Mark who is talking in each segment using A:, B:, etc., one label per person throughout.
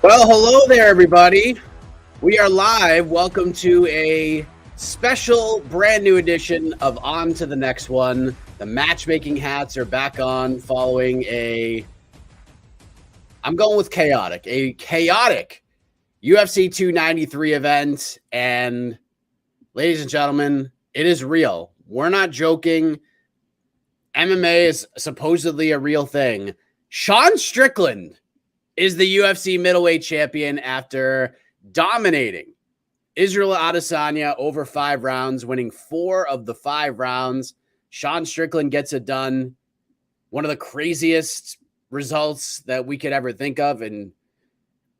A: Well, hello there, everybody. We are live. Welcome to a special brand new edition of On to the Next One. The matchmaking hats are back on following I'm going with a chaotic UFC 293 event. And ladies and gentlemen, it is real. We're not joking. MMA is supposedly a real thing. Sean Strickland is the UFC middleweight champion after dominating Israel Adesanya over 5 rounds, winning 4 of the 5 rounds. Sean Strickland gets it done. One of the craziest results that we could ever think of. And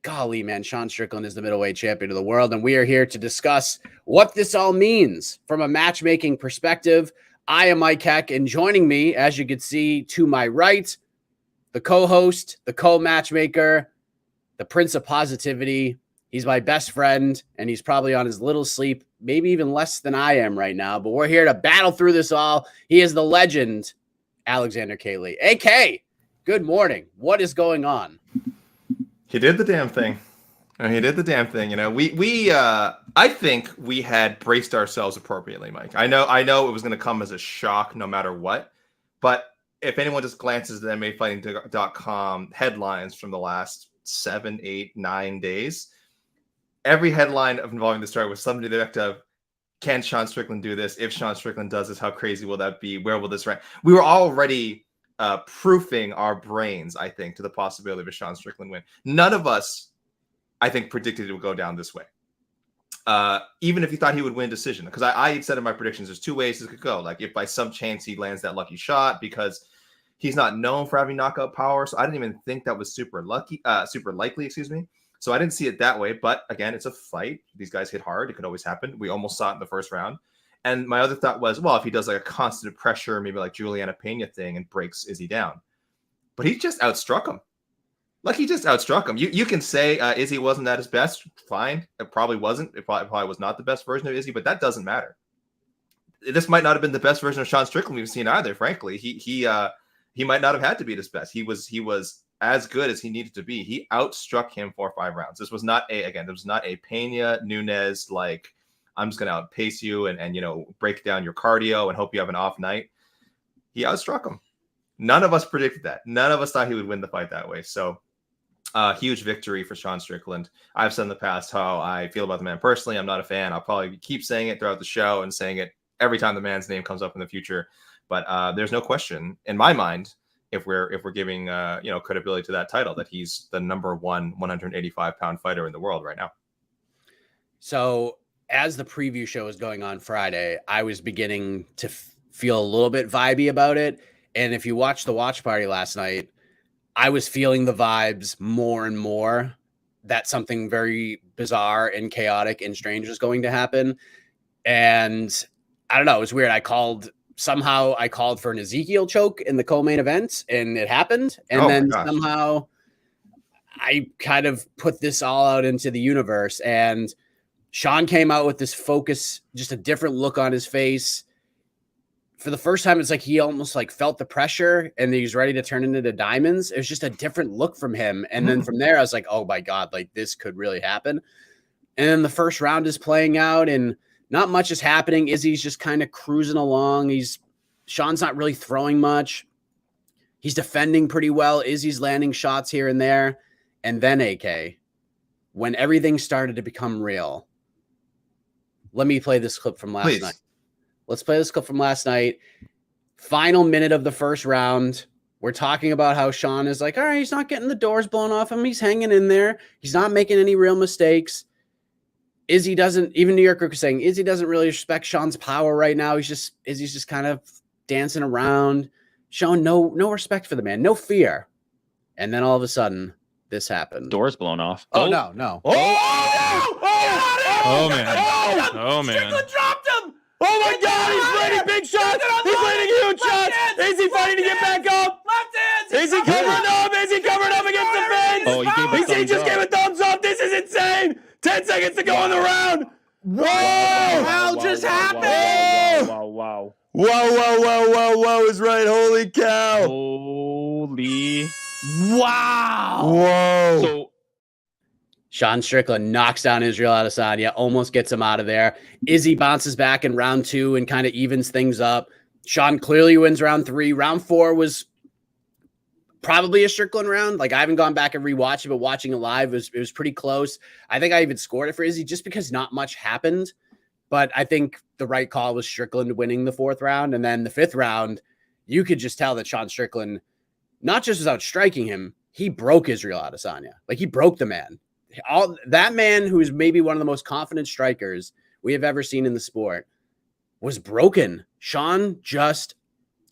A: golly, man, Sean Strickland is the middleweight champion of the world. And we are here to discuss what this all means from a matchmaking perspective. I am Mike Heck, and joining me, as you can see to my right, the co-host, the co-matchmaker, the Prince of Positivity. He's my best friend, and he's probably on his little sleep, maybe even less than I am right now. But we're here to battle through this all. He is the legend, Alexander Kape. AK, good morning. What is going on?
B: He did the damn thing. He did the damn thing. You know, I think we had braced ourselves appropriately, Mike. I know it was going to come as a shock no matter what, but if anyone just glances at MMAfighting.com headlines from the last 7, 8, 9 days, every headline involving the story was something to the effect of, can Sean Strickland do this? If Sean Strickland does this, how crazy will that be? Where will this rank? We were already proofing our brains, I think, to the possibility of a Sean Strickland win. None of us, I think, predicted it would go down this way. Even if you thought he would win decision, because I said in my predictions, there's 2 ways it could go. Like if by some chance he lands that lucky shot, because he's not known for having knockout power. So I didn't even think that was super likely, excuse me. So I didn't see it that way. But again, it's a fight. These guys hit hard. It could always happen. We almost saw it in the first round. And my other thought was, well, if he does like a constant pressure, maybe like Juliana Pena thing and breaks Izzy down. But he just outstruck him. Like he just outstruck him. You can say Izzy wasn't at his best. Fine. It probably wasn't. It probably was not the best version of Izzy, but that doesn't matter. This might not have been the best version of Sean Strickland we've seen either, frankly. He might not have had to be at his best. He was as good as he needed to be. He outstruck him 4 or 5 rounds. This was not a Pena Nunes, like, I'm just going to outpace you and break down your cardio and hope you have an off night. He outstruck him. None of us predicted that. None of us thought he would win the fight that way. So huge victory for Sean Strickland. I've said in the past how I feel about the man personally. I'm not a fan. I'll probably keep saying it throughout the show and saying it every time the man's name comes up in the future. But there's no question in my mind, if we're giving credibility to that title, that he's the number 1 185-pound fighter in the world right now.
A: So as the preview show was going on Friday, I was beginning to feel a little bit vibey about it. And if you watched the watch party last night, I was feeling the vibes more and more that something very bizarre and chaotic and strange was going to happen. And I don't know, it was weird. I called for an Ezekiel choke in the co-main event, and it happened. And somehow I kind of put this all out into the universe, and Sean came out with this focus, just a different look on his face. For the first time, it's like he almost like felt the pressure and he's ready to turn into diamonds. It was just a different look from him. And then from there, I was like, oh my God, like this could really happen. And then the first round is playing out and not much is happening. Izzy's just kind of cruising along. Sean's not really throwing much. He's defending pretty well. Izzy's landing shots here and there. And then AK, when everything started to become real, let me play this clip from last night. Let's play this clip from last night. Final minute of the first round. We're talking about how Sean is like, all right, he's not getting the doors blown off him. He's hanging in there. He's not making any real mistakes. Izzy doesn't, even New Yorker was saying, Izzy doesn't really respect Sean's power right now. Izzy's just kind of dancing around, showing no respect for the man, no fear. And then all of a sudden, this happened.
C: Doors blown off.
A: Oh, no.
C: Oh, man. Oh, man.
D: Strickland dropped him.
C: Oh, my God. He's landing big shots. He's landing huge shots. Is he fighting to get back up?
D: Left hands.
C: Is he covering up? Is he covering up against the fence?
D: Oh,
C: he just gave a thumbs up. This is insane. 10 seconds to go in the round. Whoa.
D: What the hell just happened?
C: Wow. Whoa is right. Holy cow.
D: Wow.
C: Whoa.
D: So
A: Sean Strickland knocks down Israel Adesanya, almost gets him out of there. Izzy bounces back in round 2 and kind of evens things up. Sean clearly wins round 3. Round 4 was probably a Strickland round. Like, I haven't gone back and rewatched it, but watching it live, it was pretty close. I think I even scored it for Izzy just because not much happened. But I think the right call was Strickland winning the 4th round. And then the 5th round, you could just tell that Sean Strickland, not just without striking him, he broke Israel Adesanya. Like, he broke the man. That man, who is maybe one of the most confident strikers we have ever seen in the sport, was broken. Sean just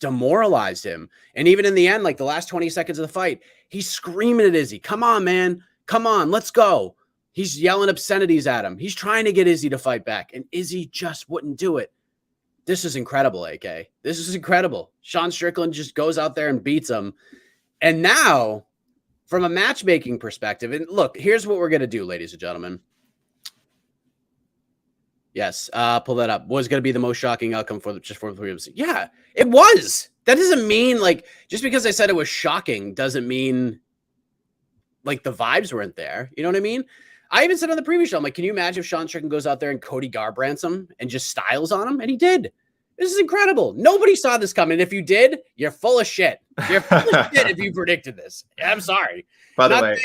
A: demoralized him. And even in the end, like the last 20 seconds of the fight, he's screaming at Izzy, come on, man. Come on, let's go. He's yelling obscenities at him. He's trying to get Izzy to fight back, and Izzy just wouldn't do it. This is incredible, AK. This is incredible. Sean Strickland just goes out there and beats him. And now, from a matchmaking perspective, and look, here's what we're going to do, ladies and gentlemen. Yes, pull that up. Was going to be the most shocking outcome for the UFC. Yeah, it was. That doesn't mean, like, just because I said it was shocking doesn't mean, like, the vibes weren't there. You know what I mean? I even said on the previous show, I'm like, can you imagine if Sean Strickland goes out there and Cody Garbrandts him and just styles on him? And he did. This is incredible. Nobody saw this coming. If you did, you're full of shit. You're full of shit if you predicted this. I'm sorry.
B: By the way,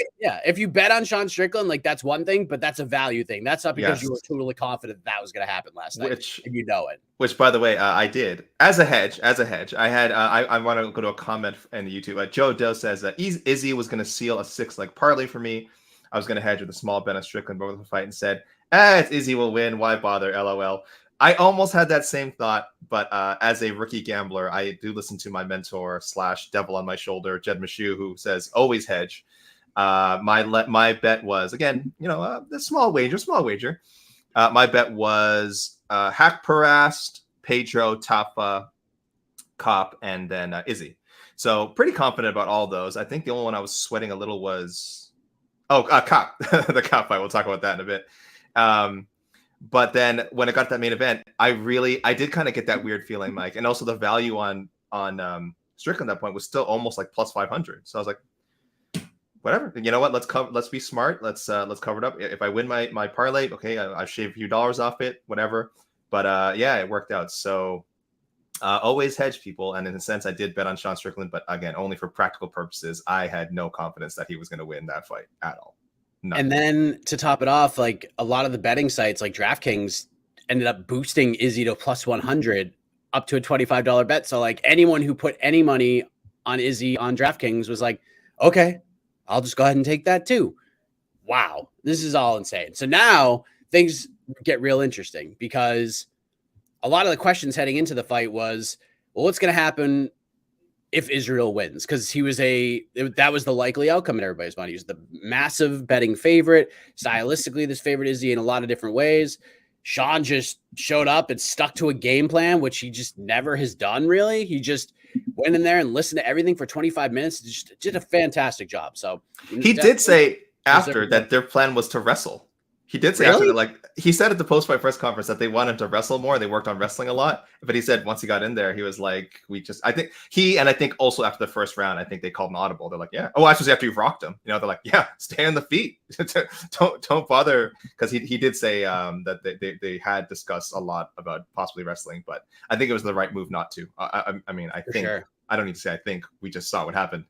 A: if you bet on Sean Strickland, like, that's one thing, but that's a value thing. That's not because you were totally confident that was going to happen last night, and you know it.
B: Which, by the way, I did as a hedge. I had I want to go to a comment in the YouTube. Joe Doe says that Izzy was going to seal a 6-leg parlay for me. I was going to hedge with a small bet on Strickland before the fight and said, it's Izzy will win. Why bother? LOL. I almost had that same thought, but as a rookie gambler, I do listen to my mentor / devil on my shoulder, Jed Mashu, who says always hedge. My bet was, again, a small wager. My bet was Hack Parast, Pedro, Tafa, Kape, and then Izzy. So pretty confident about all those. I think the only one I was sweating a little was Kape, the Kape fight. We'll talk about that in a bit. But then when it got to that main event, I did kind of get that weird feeling, Mike. And also the value on Strickland at that point was still almost like plus 500. So I was like, whatever. You know what? Let's be smart. Let's cover it up. If I win my parlay, okay, I shave a few dollars off it, whatever. But yeah, it worked out. So always hedge, people. And in a sense, I did bet on Sean Strickland, but again, only for practical purposes. I had no confidence that he was going to win that fight at all. Nothing.
A: And then to top it off, like, a lot of the betting sites like DraftKings ended up boosting Izzy to plus 100 up to a $25 bet. So, like, anyone who put any money on Izzy on DraftKings was like, okay, I'll just go ahead and take that too. Wow, this is all insane. So now things get real interesting, because a lot of the questions heading into the fight was, well, what's going to happen if Israel wins? Because that was the likely outcome in everybody's mind. He was the massive betting favorite. Stylistically, this favorite Izzy in a lot of different ways. Sean just showed up and stuck to a game plan, which he just never has done, really. He just went in there and listened to everything for 25 minutes. Just did a fantastic job. So
B: he did say after that their plan was to wrestle. He did say after that, like, he said at the post-fight press conference that they wanted to wrestle more. They worked on wrestling a lot, but he said once he got in there, he was like, I think also after the first round, I think they called an audible. They're like, yeah. Oh, actually after you've rocked him, they're like, yeah, stay on the feet. don't bother. Cause he did say that they had discussed a lot about possibly wrestling, but I think it was the right move not to. I think, sure. I don't need to say, I think we just saw what happened.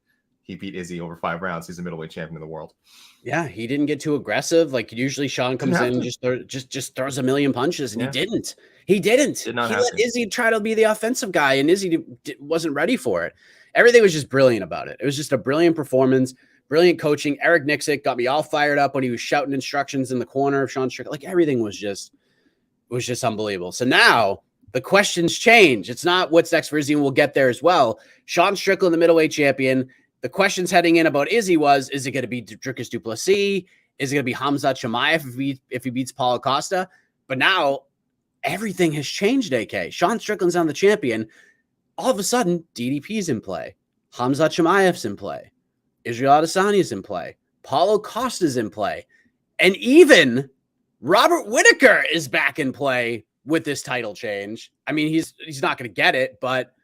B: He beat Izzy over 5 rounds. He's a middleweight champion of the world.
A: Yeah, he didn't get too aggressive. Like, usually Sean comes in and just throws a million punches, and he didn't. He let Izzy try to be the offensive guy, and Izzy wasn't ready for it. Everything was just brilliant about it. It was just a brilliant performance, brilliant coaching. Eric Nixick got me all fired up when he was shouting instructions in the corner of Sean Strickland. Like, everything was just unbelievable. So now the questions change. It's not what's next for Izzy, and we'll get there as well. Sean Strickland, the middleweight champion. The questions heading in about Izzy was, is it going to be Dricus du Plessis? Is it going to be Khamzat Chimaev if he beats Paulo Costa? But now everything has changed, AK. Sean Strickland's on the champion. All of a sudden, DDP's in play. Khamzat Chimaev's in play. Israel Adesanya's in play. Paulo Costa's in play. And even Robert Whittaker is back in play with this title change. I mean, he's not going to get it, but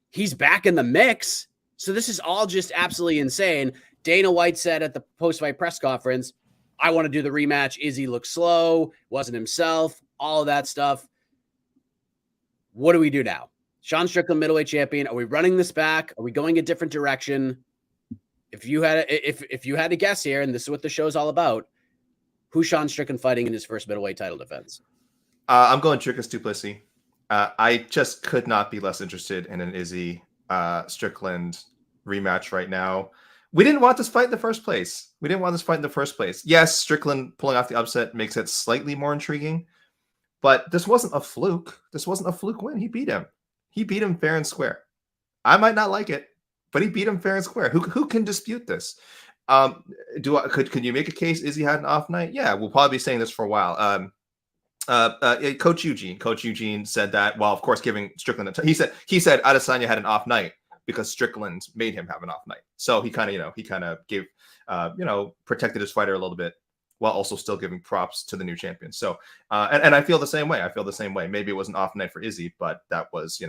A: he's back in the mix. So this is all just absolutely insane. Dana White said at the post-fight press conference, I want to do the rematch. Izzy looked slow, wasn't himself, all of that stuff. What do we do now? Sean Strickland, middleweight champion. Are we running this back? Are we going a different direction? If you had to guess here, and this is what the show's all about, who's Sean Strickland fighting in his first middleweight title defense?
B: I'm going Dricus du Plessis. I just could not be less interested in an Izzy Strickland rematch right now. We didn't want this fight in the first place. Yes, Strickland pulling off the upset makes it slightly more intriguing, but this wasn't a fluke. This wasn't a fluke win. He beat him. He beat him fair and square. I might not like it, but he beat him fair and square. Who can dispute this? Could you make a case Izzy had an off night? Yeah, we'll probably be saying this for a while. Coach Eugene said that, while of course giving Strickland he said Adesanya had an off night because Strickland made him have an off night. So he kind of gave protected his fighter a little bit while also still giving props to the new champion. So and I feel the same way. Maybe it was an off night for Izzy, but that was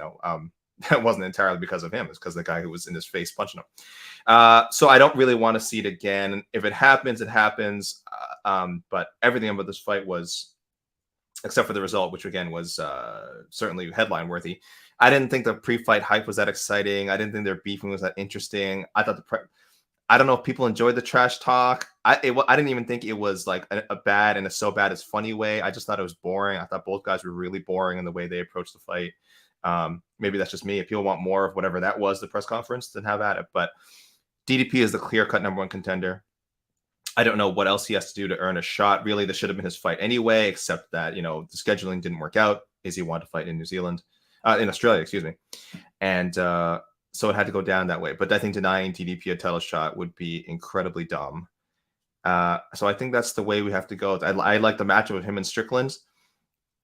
B: that wasn't entirely because of him. It's because the guy who was in his face punching him. So I don't really want to see it again. If it happens, it happens. But everything about this fight was, except for the result, which again was certainly headline worthy. I didn't think the pre-fight hype was that exciting. I didn't think their beefing was that interesting. I thought I don't know if people enjoyed the trash talk. I didn't even think it was like a bad and a so bad as funny way. I just thought it was boring. I thought both guys were really boring in the way they approached the fight. Maybe that's just me. If people want more of whatever that was, the press conference, then have at it. But DDP is the clear-cut number one contender. I don't know what else he has to do to earn a shot. Really, this should have been his fight anyway, except that, the scheduling didn't work out. Izzy wanted to fight in in Australia, excuse me. And so it had to go down that way. But I think denying DDP a title shot would be incredibly dumb. So I think that's the way we have to go. I like the matchup of him and Strickland.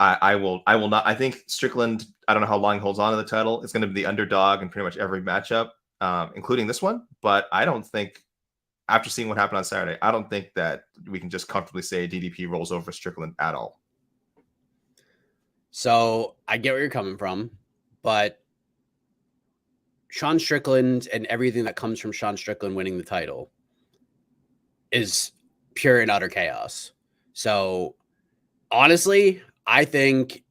B: I will not. I think Strickland, I don't know how long he holds on to the title. It's going to be the underdog in pretty much every matchup, including this one. But I don't think, after seeing what happened on Saturday, I don't think that we can just comfortably say DDP rolls over Strickland at all.
A: So I get where you're coming from, but Sean Strickland and everything that comes from Sean Strickland winning the title is pure and utter chaos. So honestly, I think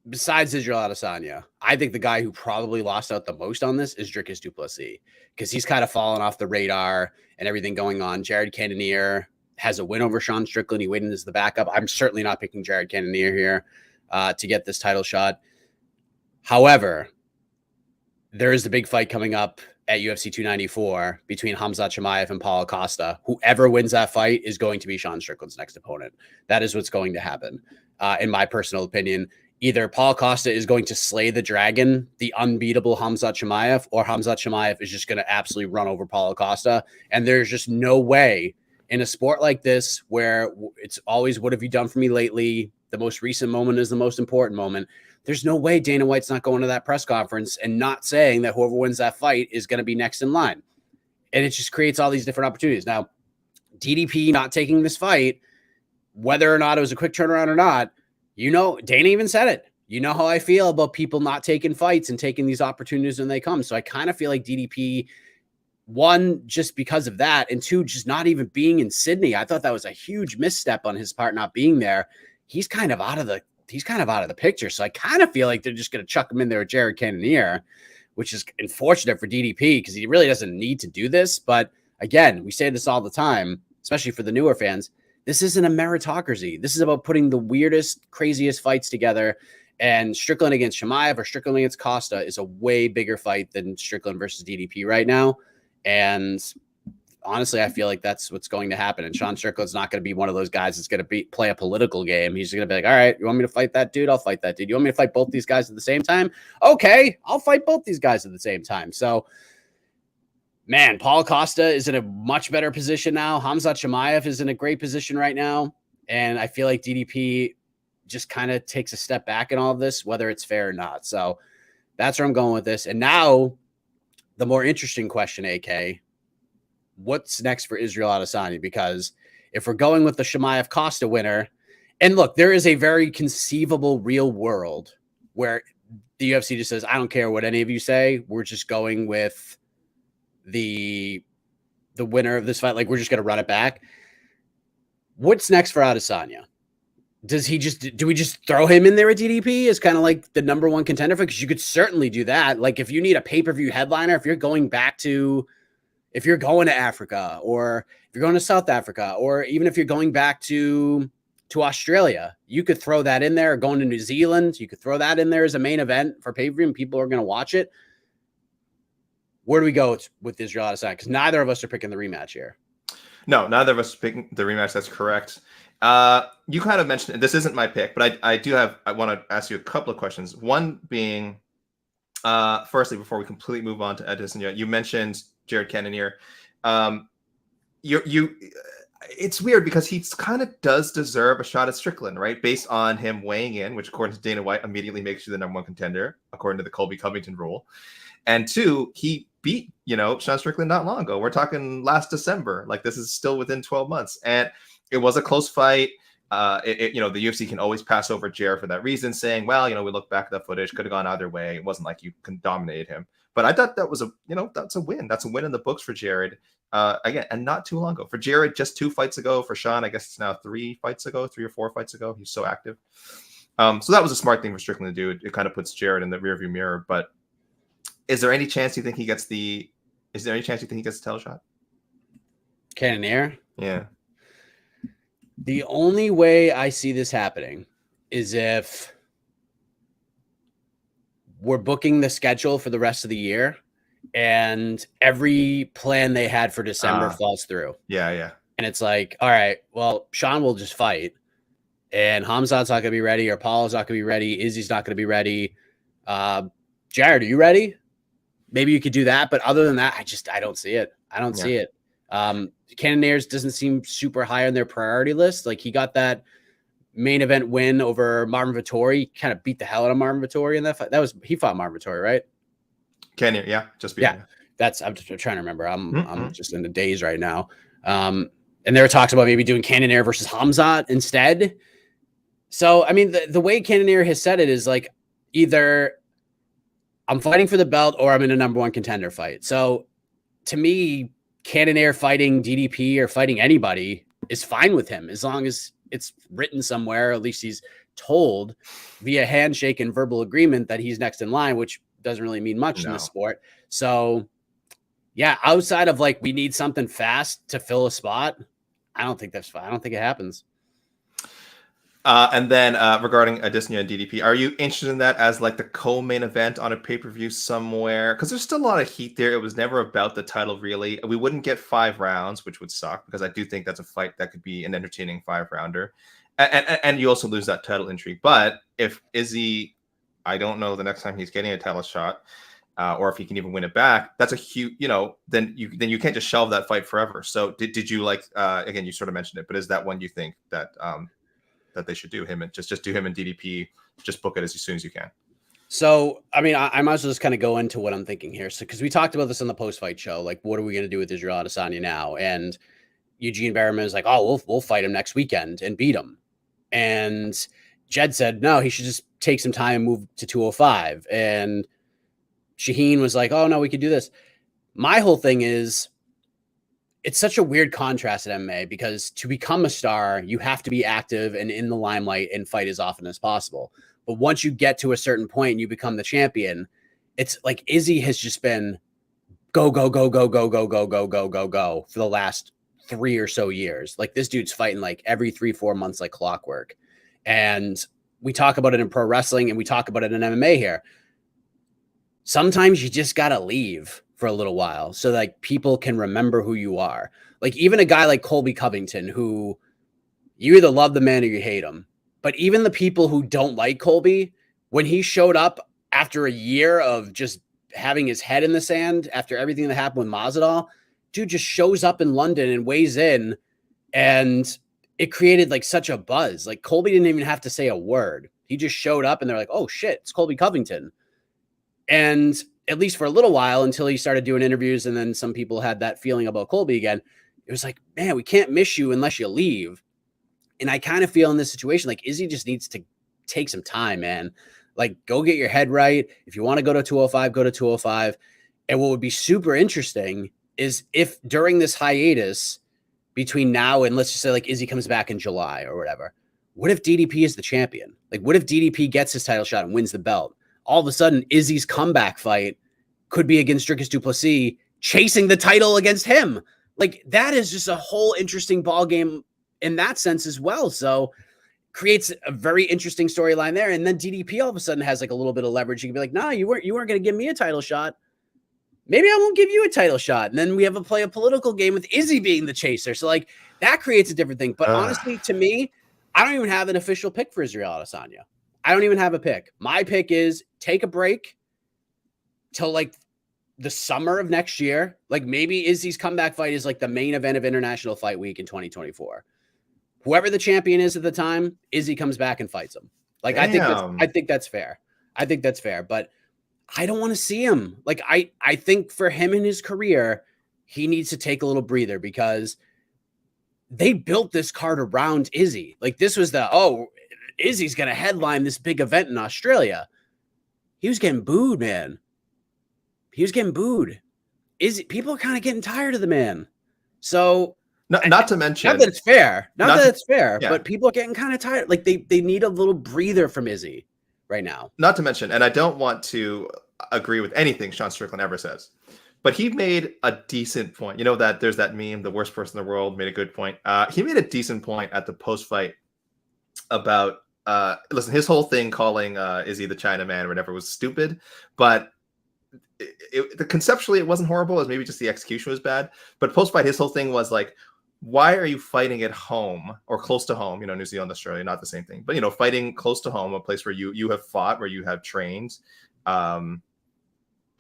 A: besides Israel Adesanya, I think the guy who probably lost out the most on this is Dricus du Plessis, because he's kind of fallen off the radar and everything going on. Jared Cannonier has a win over Sean Strickland. He went in as the backup. I'm certainly not picking Jared Cannonier here to get this title shot. However, there is the big fight coming up at UFC 294 between Khamzat Chimaev and Paulo Costa. Whoever wins that fight is going to be Sean Strickland's next opponent. That is what's going to happen, in my personal opinion. Either Paulo Costa is going to slay the dragon, the unbeatable Khamzat Chimaev, or Khamzat Chimaev is just going to absolutely run over Paulo Costa. And there's just no way in a sport like this, where it's always, what have you done for me lately? The most recent moment is the most important moment. There's no way Dana White's not going to that press conference and not saying that whoever wins that fight is going to be next in line. And it just creates all these different opportunities. Now, DDP not taking this fight, whether or not it was a quick turnaround or not, Dana even said it. You know how I feel about people not taking fights and taking these opportunities when they come. So I kind of feel like DDP, one, just because of that, and two, just not even being in Sydney. I thought that was a huge misstep on his part, not being there. He's kind of out of the picture. So I kind of feel like they're just going to chuck him in there with Jared Cannonier, which is unfortunate for DDP because he really doesn't need to do this. But again, we say this all the time, especially for the newer fans. This isn't a meritocracy. This is about putting the weirdest, craziest fights together. And Strickland against Chimaev or Strickland against Costa is a way bigger fight than Strickland versus DDP right now. And honestly, I feel like that's what's going to happen. And Sean Strickland's not going to be one of those guys that's going to play a political game. He's going to be like, all right, you want me to fight that dude? I'll fight that dude. You want me to fight both these guys at the same time? Okay, I'll fight both these guys at the same time. So, man, Paulo Costa is in a much better position now. Khamzat Chimaev is in a great position right now. And I feel like DDP just kind of takes a step back in all of this, whether it's fair or not. So that's where I'm going with this. And now the more interesting question, AK, what's next for Israel Adesanya? Because if we're going with the Chimaev Costa winner, and look, there is a very conceivable real world where the UFC just says, I don't care what any of you say. We're just going with the winner of this fight. Like, we're just going to run it back. What's next for Adesanya? Do we just throw him in there at DDP as kind of like the number one contender for? Because you could certainly do that. Like if you need a pay-per-view headliner, if you're going to Africa, or if you're going to South Africa, or even if you're going back to Australia, you could throw that in there. Or going to New Zealand, you could throw that in there as a main event for pay-per-view, and people are going to watch it. Where do we go with Israel Adesanya? Because neither of us are picking the rematch here.
B: No, neither of us picking the rematch. That's correct. You kind of mentioned this isn't my pick, but I want to ask you a couple of questions. One being, firstly, before we completely move on to Adesanya, you mentioned Jared Cannonier. It's weird because he kind of does deserve a shot at Strickland, right? Based on him weighing in, which according to Dana White immediately makes you the number one contender, according to the Colby Covington rule. And two, he beat, Sean Strickland not long ago. We're talking last December. Like this is still within 12 months. And it was a close fight. The UFC can always pass over Jared for that reason, saying, well, we look back at the footage, could have gone either way. It wasn't like you can dominate him. But I thought that was that's a win. That's a win in the books for Jared. Again, and not too long ago. For Jared, just 2 fights ago. For Sean, I guess it's now 3 or 4 fights ago. He's so active. So that was a smart thing for Strickland to do. It kind of puts Jared in the rearview mirror. But is there any chance you think he gets the title shot?
A: Cannonier?
B: Yeah.
A: The only way I see this happening is if we're booking the schedule for the rest of the year and every plan they had for December falls through.
B: Yeah.
A: And it's like, all right, well, Sean will just fight and Hamzat's not going to be ready, or Paul's not going to be ready. Izzy's not going to be ready. Jared, are you ready? Maybe you could do that. But other than that, I don't see it. I don't see it. Cannoniers doesn't seem super high on their priority list. Like he got that main event win over Marvin Vettori, kind of beat the hell out of Marvin Vettori in that fight. He fought Marvin Vettori, right?
B: Cannonier, yeah, just beat him.
A: I'm just trying to remember. I'm just in the daze right now. And there were talks about maybe doing Cannonier versus Hamzat instead. So I mean, the way Cannonier has said it is like either I'm fighting for the belt or I'm in a number one contender fight. So to me, Cannonier fighting DDP or fighting anybody is fine with him as long as it's written somewhere. At least he's told via handshake and verbal agreement that he's next in line, which doesn't really mean much in this sport. So yeah, outside of like, we need something fast to fill a spot, I don't think that's fine. I don't think it happens.
B: And then regarding Adesanya and DDP, are you interested in that as like the co-main event on a pay-per-view somewhere? Because there's still a lot of heat there. It was never about the title, really. We wouldn't get 5 rounds, which would suck, because I do think that's a fight that could be an entertaining 5-rounder. And you also lose that title intrigue. But if Izzy, I don't know the next time he's getting a title shot, or if he can even win it back, that's a huge, then you can't just shelve that fight forever. So did you like, again, you sort of mentioned it, but is that one you think that that they should do him and just do him in DDP, just book it as soon as you can?
A: So, I mean, I might as well just kind of go into what I'm thinking here. So, because we talked about this on the post-fight show, like, what are we going to do with Israel Adesanya now? And Eugene Berriman was like, oh, we'll fight him next weekend and beat him. And Jed said, no, he should just take some time and move to 205. And Shaheen was like, oh, no, we could do this. My whole thing is, it's such a weird contrast at MMA, because to become a star, you have to be active and in the limelight and fight as often as possible. But once you get to a certain point and you become the champion, it's like Izzy has just been go for the last 3 or so years. Like, this dude's fighting like every 3-4 months, like clockwork. And we talk about it in pro wrestling and we talk about it in MMA here. Sometimes you just got to leave for a little while so like people can remember who you are. Like even a guy like Colby Covington, who you either love the man or you hate him. But even the people who don't like Colby, when he showed up after a year of just having his head in the sand after everything that happened with Masvidal, dude just shows up in London and weighs in, and it created like such a buzz. Like Colby didn't even have to say a word. He just showed up and they're like, oh shit, it's Colby Covington. And at least for a little while, until he started doing interviews, and then some people had that feeling about Colby again, it was like, man, we can't miss you unless you leave. And I kind of feel in this situation, like Izzy just needs to take some time, man. Like, go get your head right. If you want to go to 205, go to 205. And what would be super interesting is if during this hiatus between now and let's just say like Izzy comes back in July or whatever. What if DDP is the champion? Like, what if DDP gets his title shot and wins the belt? All of a sudden, Izzy's comeback fight could be against Dricus du Plessis, chasing the title against him. Like, that is just a whole interesting ball game in that sense as well. So creates a very interesting storyline there. And then DDP all of a sudden has like a little bit of leverage. You can be like, nah, you weren't going to give me a title shot. Maybe I won't give you a title shot. And then we have a political game with Izzy being the chaser. So like that creates a different thing. But honestly, to me, I don't even have an official pick for Israel Adesanya. I don't even have a pick. My pick is take a break till like the summer of next year. Like maybe Izzy's comeback fight is like the main event of International Fight Week in 2024. Whoever the champion is at the time, Izzy comes back and fights him. Like I think that's fair. I think that's fair. But I don't want to see him. Like I think for him in his career, he needs to take a little breather because they built this card around Izzy. Like this was Izzy's going to headline this big event in Australia. He was getting booed, man. He was getting booed. People are kind of getting tired of the man. So
B: not to mention,
A: not that it's fair,
B: yeah.
A: but people are getting kind of tired. Like they need a little breather from Izzy right now.
B: Not to mention, and I don't want to agree with anything Sean Strickland ever says, but he made a decent point. You know that there's that meme, the worst person in the world made a good point. He made a decent point at the post-fight about, listen, his whole thing calling Izzy the Chinaman or whatever was stupid, but conceptually it wasn't horrible. It was maybe just the execution was bad. But post-fight, his whole thing was like, why are you fighting at home or close to home? You know, New Zealand, Australia, not the same thing, but, you know, fighting close to home, a place where you have fought, where you have trained. Again,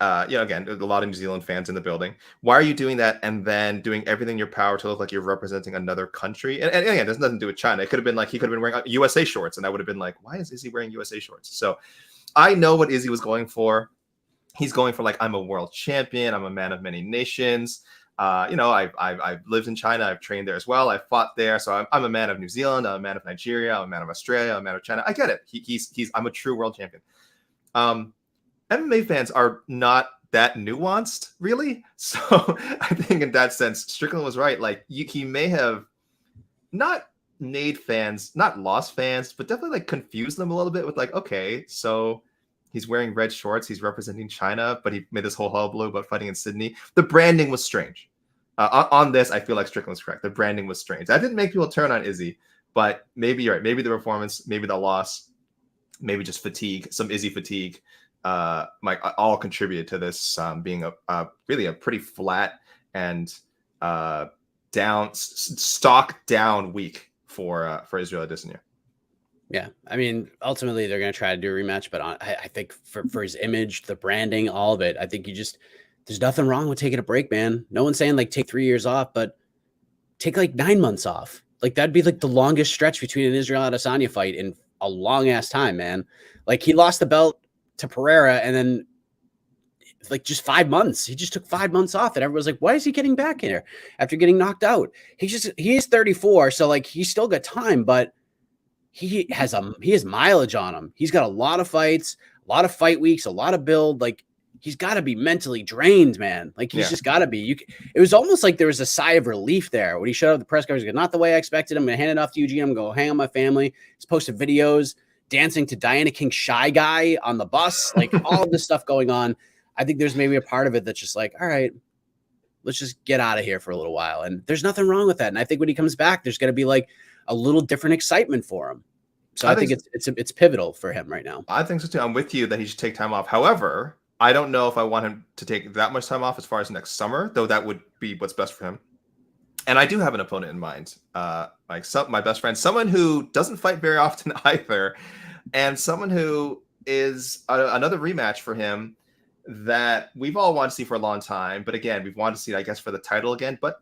B: a lot of New Zealand fans in the building. Why are you doing that and then doing everything in your power to look like you're representing another country? And again, there's nothing to do with China. It could have been like he could have been wearing USA shorts, and I would have been like, why is Izzy wearing USA shorts? So I know what Izzy was going for. He's going for like, I'm a world champion. I'm a man of many nations. I've lived in China. I've trained there as well. I've fought there. So I'm a man of New Zealand. I'm a man of Nigeria. I'm a man of Australia. I'm a man of China. I get it. I'm a true world champion. MMA fans are not that nuanced, really. So I think in that sense, Strickland was right. Like he may have not made fans, not lost fans, but definitely like confused them a little bit with like, okay, so he's wearing red shorts. He's representing China, but he made this whole hullabaloo about fighting in Sydney. The branding was strange. On this, I feel like Strickland was correct. The branding was strange. That didn't make people turn on Izzy, but maybe you're right. Maybe the performance, maybe the loss, maybe just fatigue, some Izzy fatigue, might all contributed to this being really a pretty flat and stock down week for Israel Adesanya.
A: Yeah, I mean, ultimately they're going to try to do a rematch, but I think for his image, the branding, all of it, I think there's nothing wrong with taking a break, man. No one's saying like take 3 years off, but take like 9 months off. Like that'd be like the longest stretch between an Israel Adesanya fight in a long ass time, man. Like he lost the belt to Pereira and then like just 5 months. He just took 5 months off and everyone's like, why is he getting back here after getting knocked out? He is 34. So like he's still got time, but he has mileage on him. He's got a lot of fights, a lot of fight weeks, a lot of build. Like he's got to be mentally drained, man. Like he's just got to be. It was almost like there was a sigh of relief there when he showed up at the press conference. He goes, not the way I expected. I'm going to hand it off to Eugene. I'm going to go hang on my family. He's posted videos dancing to Diana King Shy Guy on the bus, like all of this stuff going on. I think there's maybe a part of it that's just like, all right, let's just get out of here for a little while. And there's nothing wrong with that. And I think when he comes back, there's going to be like a little different excitement for him. So I think it's pivotal for him right now.
B: I think so too. I'm with you that he should take time off. However, I don't know if I want him to take that much time off as far as next summer, though that would be what's best for him. And I do have an opponent in mind, my best friend, someone who doesn't fight very often either, and someone who is another rematch for him that we've all wanted to see for a long time. But again, we've wanted to see, I guess, for the title again. But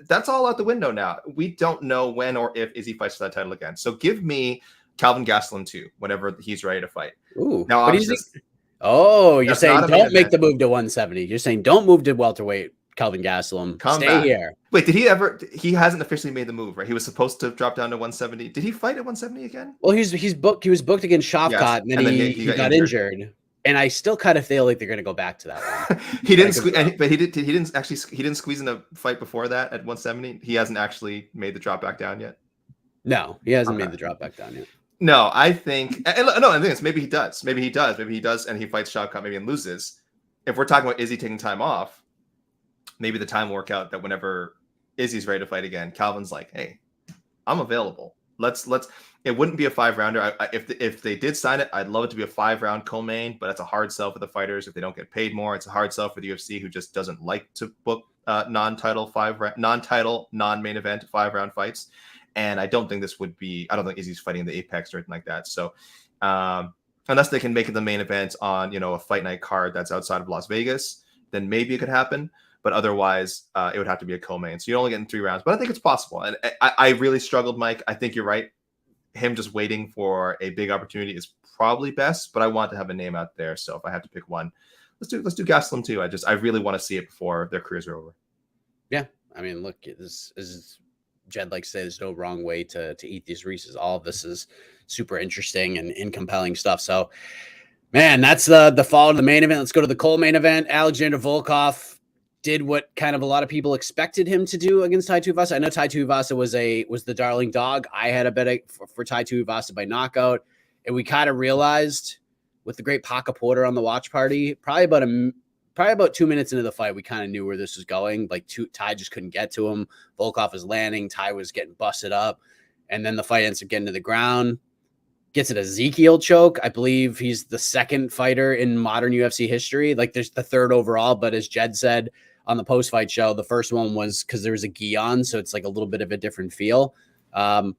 B: that's all out the window now. We don't know when or if Izzy fights for that title again. So give me Calvin Gastelum too, whenever he's ready to fight.
A: Ooh,
B: now,
A: you're saying don't make the move to 170. You're saying don't move to welterweight, Calvin Gastelum. Stay here.
B: Wait, he hasn't officially made the move, right? He was supposed to drop down to 170. Did he fight at 170 again?
A: Well, he was booked against Shavkat, and then he got injured. And I still kind of feel like they're going to go back to that one.
B: He didn't, but he didn't squeeze in a fight before that at 170. He hasn't actually made the drop back down yet.
A: No, he hasn't made the drop back down yet.
B: No, I think I think it's maybe he does, and he fights Shavkat maybe and loses. If we're talking about Izzy taking time off, maybe the time will work out that whenever Izzy's ready to fight again, Calvin's like, hey, I'm available. Let's. It wouldn't be a 5-rounder. If they did sign it, I'd love it to be a 5-round co-main, but that's a hard sell for the fighters if they don't get paid more. It's a hard sell for the UFC, who just doesn't like to book non-title non-main event 5-round fights. And I don't think this would be. I don't think Izzy's fighting the Apex or anything like that. So unless they can make it the main event on a fight night card that's outside of Las Vegas, then maybe it could happen. But otherwise, it would have to be a co-main. So you're only getting 3 rounds. But I think it's possible. And I really struggled, Mike. I think you're right. Him just waiting for a big opportunity is probably best. But I want to have a name out there. So if I have to pick one, let's do Gastelum too. I really want to see it before their careers are over.
A: Yeah, I mean, look, this is Jed likes to say there's no wrong way to eat these Reese's. All of this is super interesting and compelling stuff. So, man, that's the fall of the main event. Let's go to the co-main event. Alexander Volkov did what kind of a lot of people expected him to do against Tai Tuivasa. I know Tai Tuivasa was the darling dog. I had a bet for Tai Tuivasa by knockout, and we kind of realized with the great Paca Porter on the watch party, probably about 2 minutes into the fight, we kind of knew where this was going. Like Tai just couldn't get to him. Volkov was landing. Tai was getting busted up, and then the fight ends up getting to the ground. Gets an Ezekiel choke. I believe he's the second fighter in modern UFC history. Like there's the third overall, but as Jed said on the post-fight show, the first one was because there was a gi on, so it's like a little bit of a different feel. But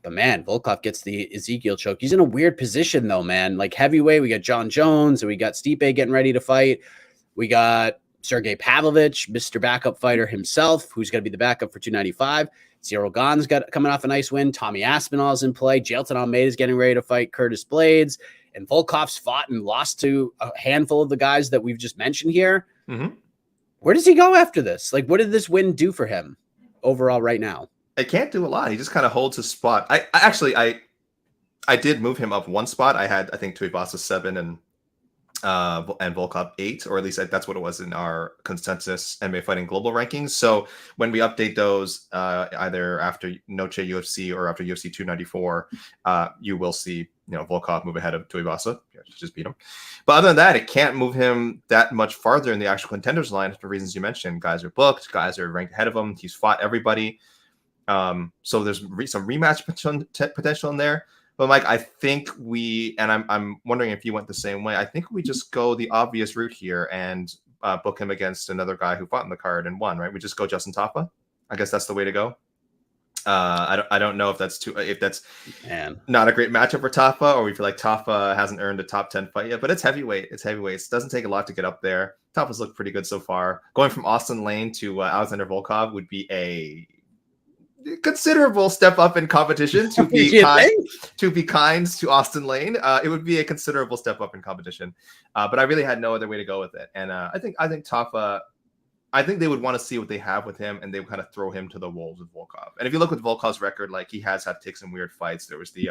A: man, Volkov gets the Ezekiel choke. He's in a weird position though, man. Like heavyweight, we got John Jones, and we got Stipe getting ready to fight. We got Sergey Pavlovich, Mr. Backup fighter himself, who's going to be the backup for 295. Cyril Gane's coming off a nice win. Tommy Aspinall's in play. Jailton Almeida's getting ready to fight Curtis Blades. And Volkov's fought and lost to a handful of the guys that we've just mentioned here.
B: Mm-hmm.
A: Where does he go after this? Like, what did this win do for him overall right now?
B: It can't do a lot. He just kind of holds his spot. I did move him up one spot. I think Tuivasa 7 and Volkov 8, or at least that's what it was in our consensus MMA Fighting Global rankings. So when we update those, either after Noche UFC or after UFC 294, you will see Volkov move ahead of Tuivasa. Just beat him. But other than that, it can't move him that much farther in the actual contenders line for reasons you mentioned. Guys are booked. Guys are ranked ahead of him. He's fought everybody. So there's some rematch potential in there. But Mike, I think I'm wondering if you went the same way. I think we just go the obvious route here and book him against another guy who fought in the card and won, right? We just go Justin Tafa. I guess that's the way to go. I don't know if that's not a great matchup for Tafa, or we feel like Tafa hasn't earned a top 10 fight yet. But it's heavyweight. It doesn't take a lot to get up there. Tafa's looked pretty good so far. Going from Austin Lane to Alexander Volkov would be a considerable step up in competition. To be kind to Austin Lane, it would be a considerable step up in competition. But I really had no other way to go with it. And I think Tafa, I think they would want to see what they have with him, and they would kind of throw him to the wolves with Volkov. And if you look with Volkov's record, like he has had to take some weird fights. There was the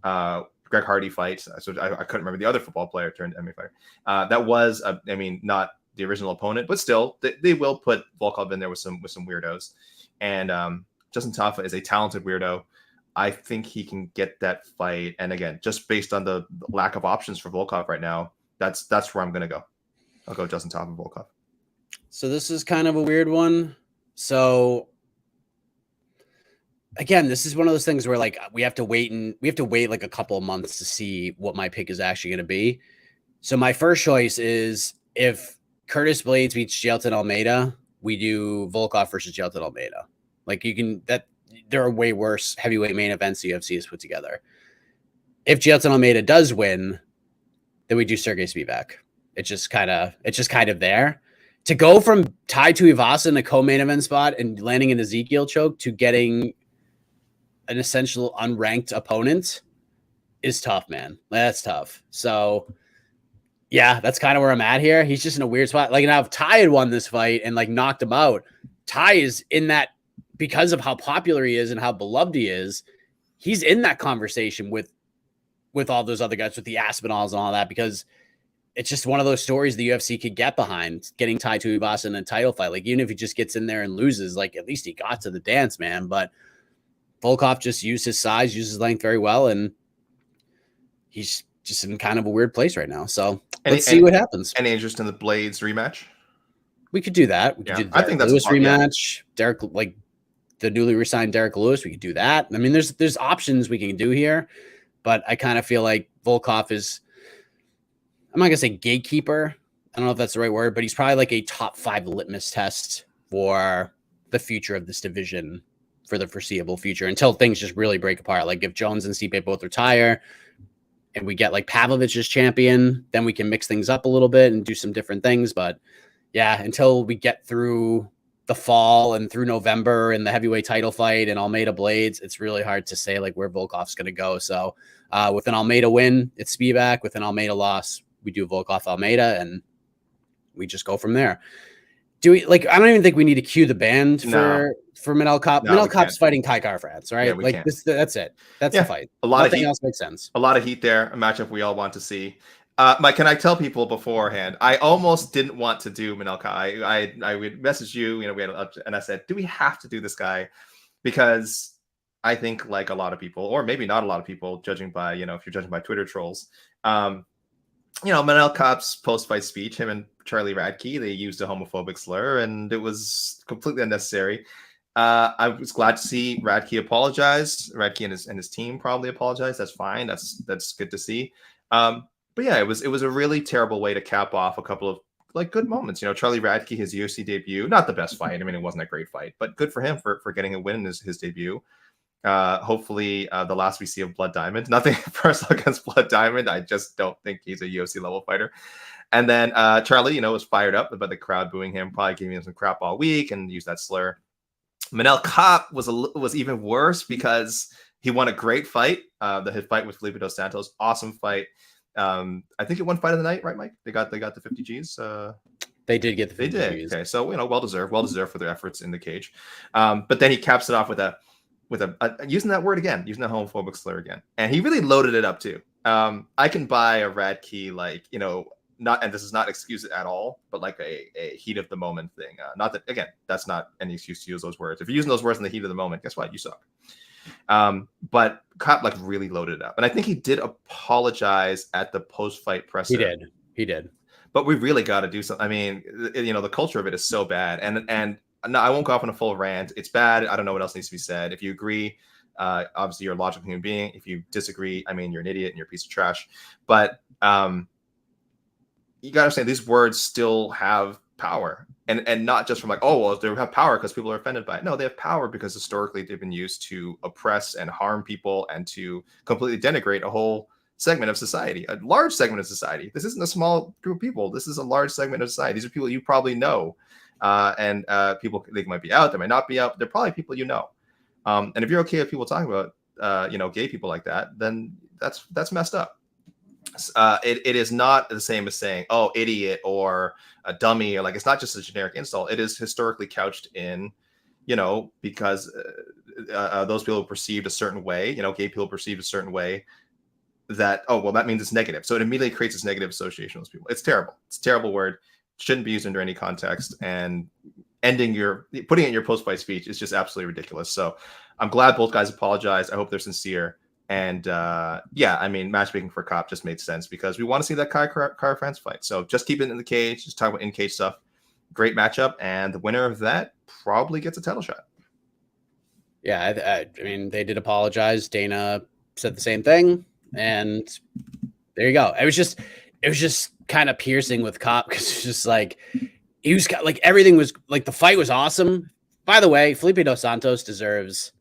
B: Greg Hardy fight. So I couldn't remember the other football player turned MMA fighter. That was, not the original opponent, but still, they will put Volkov in there with some weirdos. And Justin Tafa is a talented weirdo. I think he can get that fight. And again, just based on the lack of options for Volkov right now, that's where I'm going to go. I'll go Justin Tafa Volkov.
A: So this is kind of a weird one. So again, this is one of those things where like we have to wait like a couple of months to see what my pick is actually going to be. So my first choice is if Curtis Blades beats Jailton Almeida, we do Volkov versus Jailton Almeida. Like there are way worse heavyweight main events the UFC has put together. If Jailton Almeida does win, then we do Sergey Spivak. It's just kind of there. To go from Tai Tuivasa in the co-main event spot and landing an Ezekiel choke to getting an essential unranked opponent is tough, man. That's tough. So yeah, that's kind of where I'm at here. He's just in a weird spot. Like now if Tai had won this fight and like knocked him out, Tai is in that because of how popular he is and how beloved he is. He's in that conversation with with all those other guys, with the Aspinalls and all that, because it's just one of those stories the UFC could get behind, getting Tai Tuivasa in a title fight. Like, even if he just gets in there and loses, like, at least he got to the dance, man. But Volkov just used his size, used his length very well, and he's just in kind of a weird place right now. So let's see what happens.
B: Any interest in the Blades rematch?
A: We could do that. We could do the
B: I think that's
A: Lewis rematch.
B: Yeah.
A: Derek, like the newly resigned Derek Lewis, we could do that. I mean, there's options we can do here, but I kind of feel like Volkov is, I'm not gonna say gatekeeper. I don't know if that's the right word, but he's probably like a top 5 litmus test for the future of this division for the foreseeable future until things just really break apart. Like if Jones and Stipe both retire and we get like Pavlovich as champion, then we can mix things up a little bit and do some different things. But yeah, until we get through the fall and through November and the heavyweight title fight and Almeida Blades, it's really hard to say like where Volkov's going to go. So with an Almeida win, it's Spivak. With an Almeida loss, we do Volkov Almeida and we just go from there. Do we like, I don't even think we need to cue the band for Manel Kape. Manel Kape's fighting Kai Kara-France, right?
B: Yeah,
A: like that's it. That's the fight. Nothing else makes sense.
B: A lot of heat there, a matchup we all want to see. Mike, can I tell people beforehand? I almost didn't want to do Manel Kape. I would message you, we had and I said, do we have to do this guy? Because I think like a lot of people, or maybe not a lot of people, judging by, if you're judging by Twitter trolls, Manel Kape's post-fight speech, him and Charlie Radke, they used a homophobic slur, and it was completely unnecessary. I was glad to see Radke apologized. Radke and his team probably apologized. That's fine. That's good to see. But yeah, it was a really terrible way to cap off a couple of like good moments. Charlie Radke, his UFC debut, not the best fight. I mean, it wasn't a great fight, but good for him for getting a win in his debut. Hopefully the last we see of Blood Diamond, nothing personal against Blood Diamond. I just don't think he's a UFC level fighter. And then Charlie, was fired up about the crowd booing him, probably giving him some crap all week and used that slur. Manel Kape was even worse because he won a great fight. His fight with Felipe dos Santos, awesome fight. I think it won fight of the night, right, Mike? They got the 50 G's.
A: They did get the 50 G's.
B: Okay, so well deserved for their efforts in the cage. But then he caps it off with a using that word again, using that homophobic slur again, and he really loaded it up too. I can buy a Radke not, and this is not excuse at all, but like a heat of the moment thing. Not that, again, that's not any excuse to use those words. If you're using those words in the heat of the moment, guess what? You suck. But Kape like really loaded it up, and I think he did apologize at the post-fight presser.
A: He did. But
B: we really got to do something. I mean, the culture of it is so bad, and no, I won't go off on a full rant. It's bad. I don't know what else needs to be said. If you agree, obviously you're a logical human being. If you disagree, I mean, you're an idiot and you're a piece of trash. But you got to understand these words still have power, and not just from like, oh, well, they have power because people are offended by it. No, they have power because historically they've been used to oppress and harm people and to completely denigrate a whole segment of society, a large segment of society. This isn't a small group of people. This is a large segment of society. These are people you probably know. And people, they might be out, they might not be out, but they're probably people and if you're okay with people talking about gay people like that, then that's messed up. It is not the same as saying, oh, idiot or a dummy, or like, it's not just a generic insult. It is historically couched in, because those people perceived a certain way, gay people perceived a certain way, that, oh, well, that means it's negative. So it immediately creates this negative association with those people. It's terrible. It's a terrible word. Shouldn't be used under any context, and putting it in your post-fight speech is just absolutely ridiculous. So I'm glad both guys apologized. I hope they're sincere. And yeah, I mean, matchmaking for Kape just made sense because we want to see that Kara-France fight. So just keep it in the cage, just talk about in-cage stuff. Great matchup, and the winner of that probably gets a title shot.
A: Yeah, I mean, they did apologize. Dana said the same thing, and there you go. It was just kind of piercing with Kape because it's just like he was like, everything was like, the fight was awesome. By the way, Felipe dos Santos deserves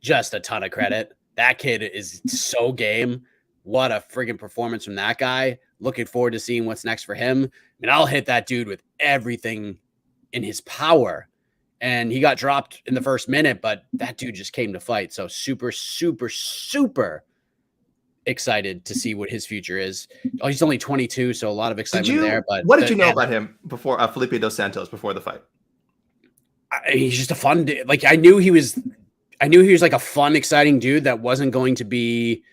A: just a ton of credit. That kid is so game. What a friggin' performance from that guy. Looking forward to seeing what's next for him. I mean, I'll hit that dude with everything in his power. And he got dropped in the first minute, but that dude just came to fight. So super, super, super excited to see what his future is. Oh, he's only 22, so a lot of excitement there. But
B: what did you know about him before Felipe dos Santos before the fight?
A: He's just a fun dude. Like I knew he was like a fun, exciting dude that wasn't going to be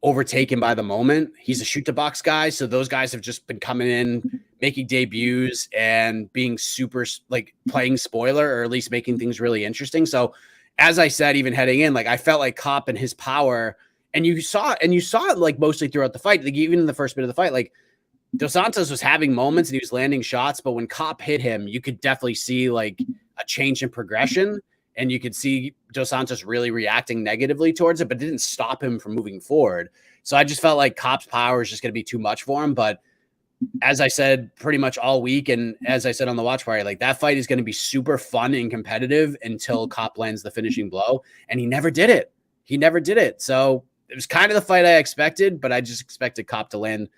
A: overtaken by the moment. He's a shoot to box guy. So those guys have just been coming in, making debuts and being super like playing spoiler, or at least making things really interesting. So as I said, even heading in, like I felt like Kape and his power, and you saw it like mostly throughout the fight, like even in the first bit of the fight, like Dos Santos was having moments and he was landing shots, but when Kape hit him, you could definitely see like a change in progression. And you could see Dos Santos really reacting negatively towards it, but it didn't stop him from moving forward. So I just felt like Kape's power is just going to be too much for him. But as I said pretty much all week, and as I said on the watch party, like that fight is going to be super fun and competitive until Kape lands the finishing blow. And he never did it. He never did it. So it was kind of the fight I expected, but I just expected Kape to land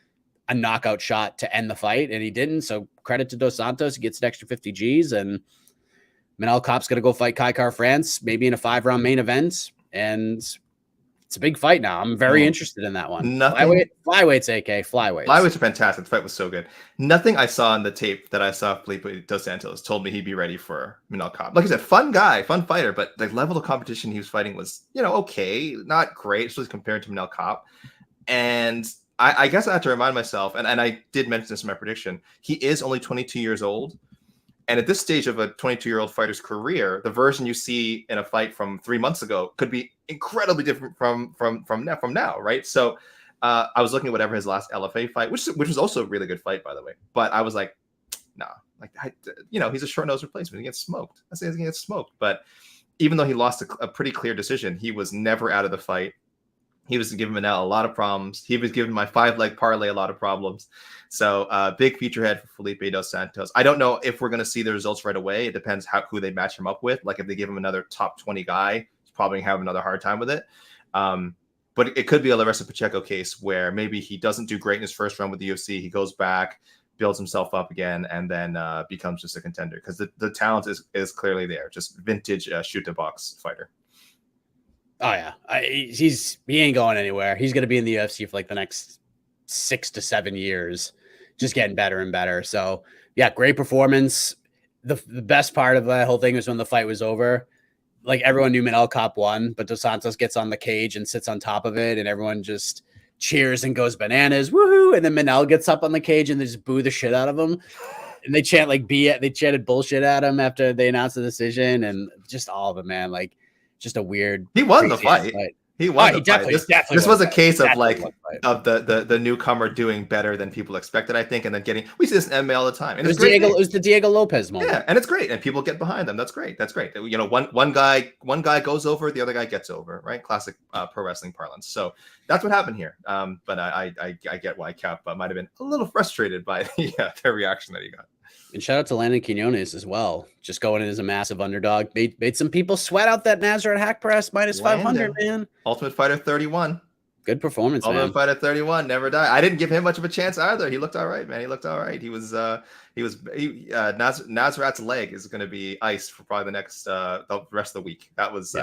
A: a knockout shot to end the fight, and he didn't. So credit to Dos Santos. He gets an extra 50 Gs, and Manel Kape's going to go fight Kai France, maybe in a 5-round main event. And it's a big fight now. I'm very interested in that one. Flyweight's AK.
B: Flyweight's fantastic. The fight was so good. Nothing I saw in the tape that I saw Felipe dos Santos told me he'd be ready for Manel Kape. Like I said, fun guy, fun fighter, but the level of competition he was fighting was, okay, not great, especially compared to Manel Kape. And I guess I have to remind myself, and I did mention this in my prediction, he is only 22 years old. And at this stage of a 22-year-old fighter's career, the version you see in a fight from 3 months ago could be incredibly different from now, right? So I was looking at whatever his last LFA fight, which was also a really good fight, by the way. But I was like, nah, he's a short-nosed replacement. He gets smoked. I say he gets smoked. But even though he lost a pretty clear decision, he was never out of the fight. He was giving Manel a lot of problems. He was giving my 5-leg parlay a lot of problems. So big feature head for Felipe dos Santos. I don't know if we're going to see the results right away. It depends who they match him up with. Like if they give him another top 20 guy, he's probably have another hard time with it. But it could be a Larissa Pacheco case where maybe he doesn't do great in his first run with the UFC. He goes back, builds himself up again, and then becomes just a contender because the talent is clearly there. Just vintage shoot-to-box fighter.
A: Oh yeah, he ain't going anywhere. He's going to be in the UFC for like the next 6 to 7 years, just getting better and better. So yeah, great performance. The best part of the whole thing was when the fight was over. Like everyone knew Manel Kape won, but Dos Santos gets on the cage and sits on top of it, and everyone just cheers and goes bananas, woohoo! And then Manel gets up on the cage and they just boo the shit out of him. And they chant like they chanted bullshit at him after they announced the decision, and just all of it, man. Like just a weird.
B: He won the fight. He won.
A: He definitely.
B: This was a case of like of the newcomer doing better than people expected, I think, and then we see this in MMA all the time. And
A: it was the Diego Lopez moment.
B: Yeah, and it's great, and people get behind them. That's great. That's great. One guy goes over, the other guy gets over, right? Classic pro wrestling parlance. So that's what happened here. But I get why Kape might have been a little frustrated by the reaction that he got.
A: And shout out to Landon Quinones as well. Just going in as a massive underdog. Made some people sweat out that Nazareth hack press minus 500, man.
B: Ultimate Fighter 31.
A: Good performance, man.
B: Ultimate Fighter 31, never die. I didn't give him much of a chance either. He looked all right, man. He looked all right. Nazareth's leg is going to be iced for probably the rest of the week. That was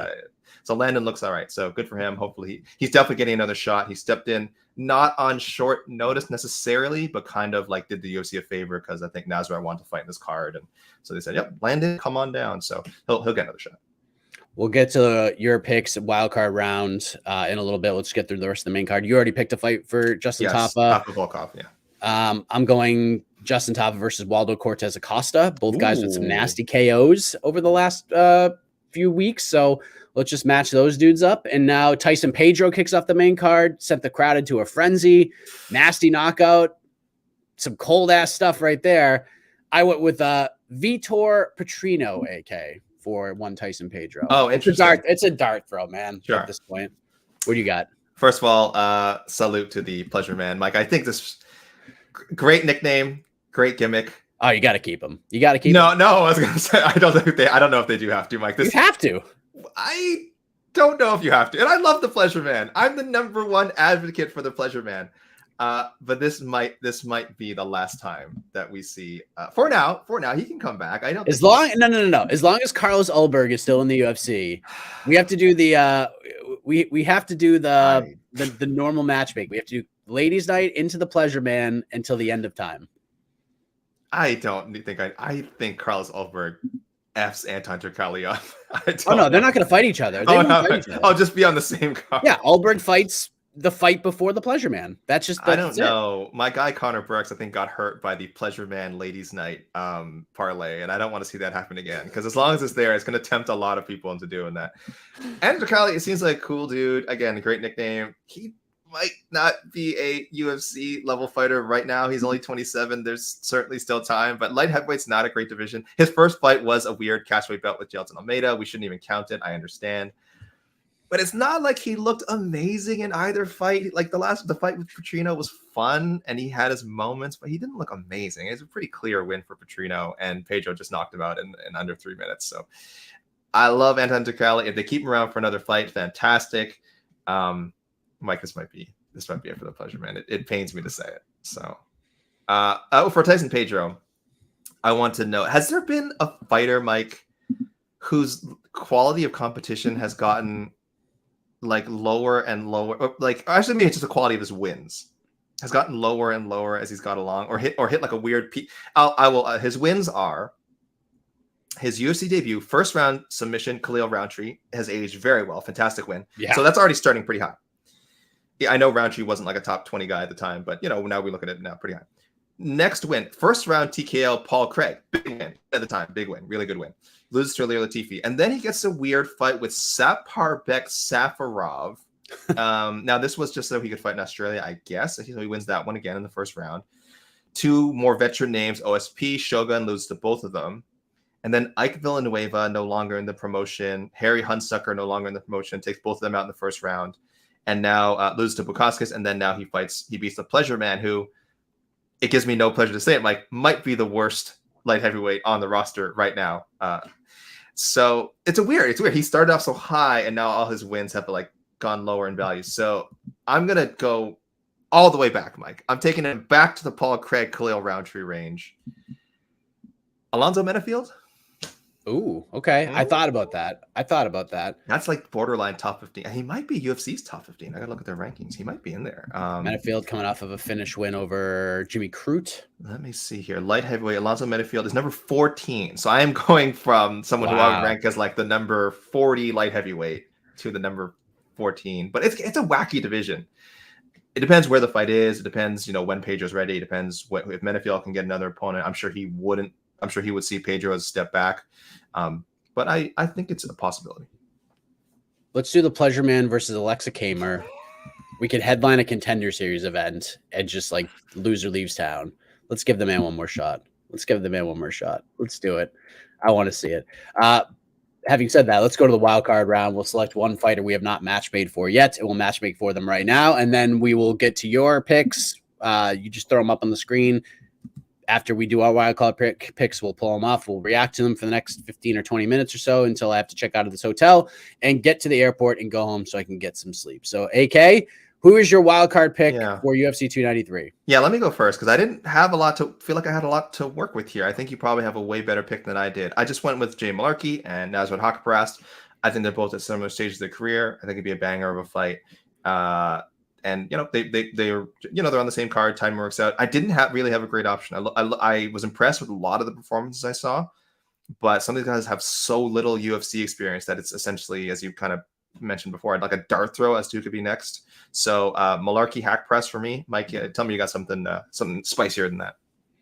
B: so Landon looks all right. So good for him. Hopefully he's definitely getting another shot. He stepped in not on short notice necessarily, but kind of like did the UFC a favor because I think Nazareth wanted to fight in this card, and so they said, "Yep, Landon, come on down." So he'll get another shot.
A: We'll get to your picks wildcard round in a little bit. Let's get through the rest of the main card. You already picked a fight for Justin Tafa.
B: Tafa Volkov, yeah.
A: I'm going Justin Tafa versus Waldo Cortez Acosta. Both guys with some nasty KOs over the last few weeks. So let's just match those dudes up. And now Tyson Pedro kicks off the main card, sent the crowd into a frenzy. Nasty knockout. Some cold ass stuff right there. I went with Vitor Petrino, AK. For one Tyson Pedro.
B: Oh, interesting.
A: It's a dart throw, man.
B: Sure.
A: At this point, what do you got?
B: First of all, salute to the Pleasure Man, Mike. I think this great nickname, great gimmick.
A: Oh, you got to keep him. You got to keep.
B: No. I was gonna say I don't know if they do have to, Mike.
A: You have to.
B: I don't know if you have to, and I love the Pleasure Man. I'm the #1 advocate for the Pleasure Man. But this might be the last time that we see. For now, he can come back. I don't.
A: No. As long as Carlos Ulberg is still in the UFC, we have to do the we have to do the normal matchmaking. We have to do ladies' night into the Pleasure Man until the end of time.
B: I think Carlos Ulberg F's Anton Turkalj.
A: Oh no, they're not going to fight each other. They won't fight each other.
B: I'll just be on the same card.
A: Yeah, Ulberg fights the fight before the Pleasure Man. That's just
B: I don't know. My guy Connor Brooks, I think, got hurt by the Pleasure Man Ladies Night parlay, and I don't want to see that happen again. Because as long as it's there, it's going to tempt a lot of people into doing that. Andrew Cali, it seems like a cool dude. Again, a great nickname. He might not be a UFC level fighter right now. He's only 27. There's certainly still time, but light heavyweight's not a great division. His first fight was a weird catchweight bout with Jelton Almeida. We shouldn't even count it. I understand. But it's not like he looked amazing in either fight. Like the fight with Petrino was fun and he had his moments, but he didn't look amazing. It's a pretty clear win for Petrino, and Pedro just knocked him out in under 3 minutes. So I love Anton Turkalj. If they keep him around for another fight, fantastic. Mike, this might be it for the Pleasure Man. It pains me to say it. So for Tyson Pedro, I want to know, has there been a fighter, Mike, whose quality of competition has gotten like lower and lower, or like actually maybe it's just the quality of his wins has gotten lower and lower as he's got along, or hit like a weird peak? His wins are his UFC debut, first round submission, Khalil Roundtree, has aged very well, fantastic win.
A: Yeah.
B: So that's already starting pretty high. Yeah, I know Roundtree wasn't like a top 20 guy at the time, but now we look at it now pretty high. Next win, first round TKO Paul Craig, big win at the time, big win, really good win. Loses to Ilir Latifi, and then he gets a weird fight with Saparbek Safarov. Now this was just so he could fight in Australia, I guess. So he wins that one again in the first round. Two more veteran names, OSP, Shogun, loses to both of them. And then Ike Villanueva, no longer in the promotion. Harry Hunsucker, no longer in the promotion, takes both of them out in the first round. And now loses to Bukauskas, and then now he beats the Pleasure Man, who, it gives me no pleasure to say it, Mike, might be the worst light heavyweight on the roster right now. So it's weird. He started off so high, and now all his wins have like gone lower in value. So I'm gonna go all the way back, Mike. I'm taking it back to the Paul Craig, Khalil Roundtree range. Alonzo Menafield.
A: Ooh, okay. I thought about that.
B: That's like borderline top 15. He might be UFC's top 15. I gotta look at their rankings. He might be in there.
A: Menafield coming off of a finish win over Jimmy Crute.
B: Let me see here. Light heavyweight, Alonzo Menafield is number 14. So I am going from someone who I would rank as like the number 40 light heavyweight to the number 14. But it's a wacky division. It depends where the fight is. It depends, when Pedro's ready. It depends if Menafield can get another opponent. I'm sure he would see Pedro as a step back. But I think it's a possibility.
A: Let's do the Pleasure Man versus Alexa Kamer. We could headline a Contender Series event and just like loser leaves town. Let's give the man one more shot. Let's do it. I want to see it. Having said that, let's go to the wild card round. We'll select one fighter we have not match made for yet, and we'll match make for them right now. And then we will get to your picks. You just throw them up on the screen. After we do our wild card picks, we'll pull them off. We'll react to them for the next 15 or 20 minutes or so until I have to check out of this hotel and get to the airport and go home so I can get some sleep. So, AK, who is your wild card pick for UFC 293? Yeah,
B: let me go first because I didn't have feel like I had a lot to work with here. I think you probably have a way better pick than I did. I just went with Jay Malarkey and Nasrat Haqparast. I think they're both at similar stages of their career. I think it'd be a banger of a fight. And they're on the same card. Time works out. I didn't really have a great option. I was impressed with a lot of the performances I saw, but some of these guys have so little UFC experience that it's essentially, as you kind of mentioned before, like a dart throw as to who could be next. So Malarkey Haqparast for me. Mike, tell me you got something spicier than that.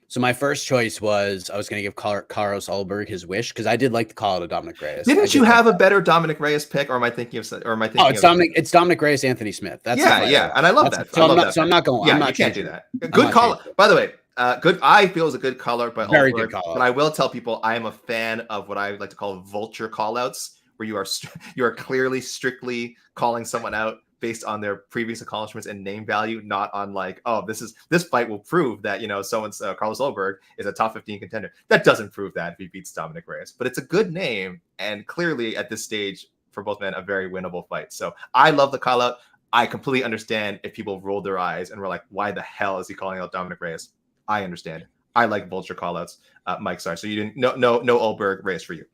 A: So my first choice was I was going to give Carlos Ulberg his wish because I did like the call to Dominic Reyes.
B: Didn't you have a better Dominic Reyes pick, or am I thinking of?
A: It's Dominic Reyes, Anthony Smith. That's
B: and I love that.
A: So I'm not going.
B: Yeah, you can't do that. Good call. By the way, good. I feel is a good color, but
A: very good call.
B: But I will tell people I am a fan of what I like to call vulture callouts, where you are clearly strictly calling someone out based on their previous accomplishments and name value, not on like, oh, this fight will prove that, someone's Carlos Ulberg is a top 15 contender. That doesn't prove that if he beats Dominic Reyes, but it's a good name. And clearly at this stage for both men, a very winnable fight. So I love the call out. I completely understand if people rolled their eyes and were like, why the hell is he calling out Dominic Reyes? I understand. I like vulture call outs. Mike, sorry. So you didn't, no Ulberg Reyes for you.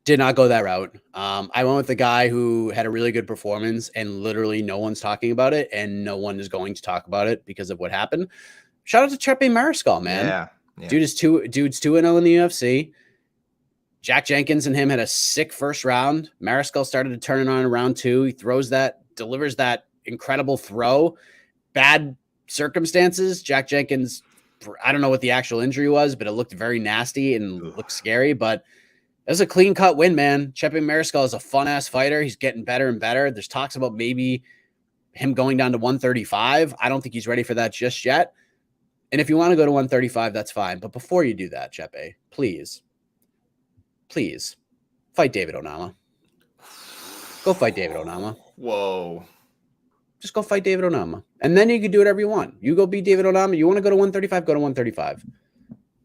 A: Did not go that route. I went with the guy who had a really good performance and literally no one's talking about it and no one is going to talk about it because of what happened. Shout out to Chepe Mariscal, man.
B: Yeah.
A: Dude's 2-0 in the UFC. Jack Jenkins and him had a sick first round. Mariscal started to turn it on in round 2. He delivers that incredible throw. Bad circumstances. Jack Jenkins, I don't know what the actual injury was, but it looked very nasty and looked scary. But it was a clean-cut win, man. Chepe Mariscal is a fun-ass fighter. He's getting better and better. There's talks about maybe him going down to 135. I don't think he's ready for that just yet. And if you want to go to 135, that's fine. But before you do that, Chepe, please fight David Onama. Go fight David Onama.
B: Whoa.
A: Just go fight David Onama. And then you can do whatever you want. You go beat David Onama. You want to go to 135, go to 135.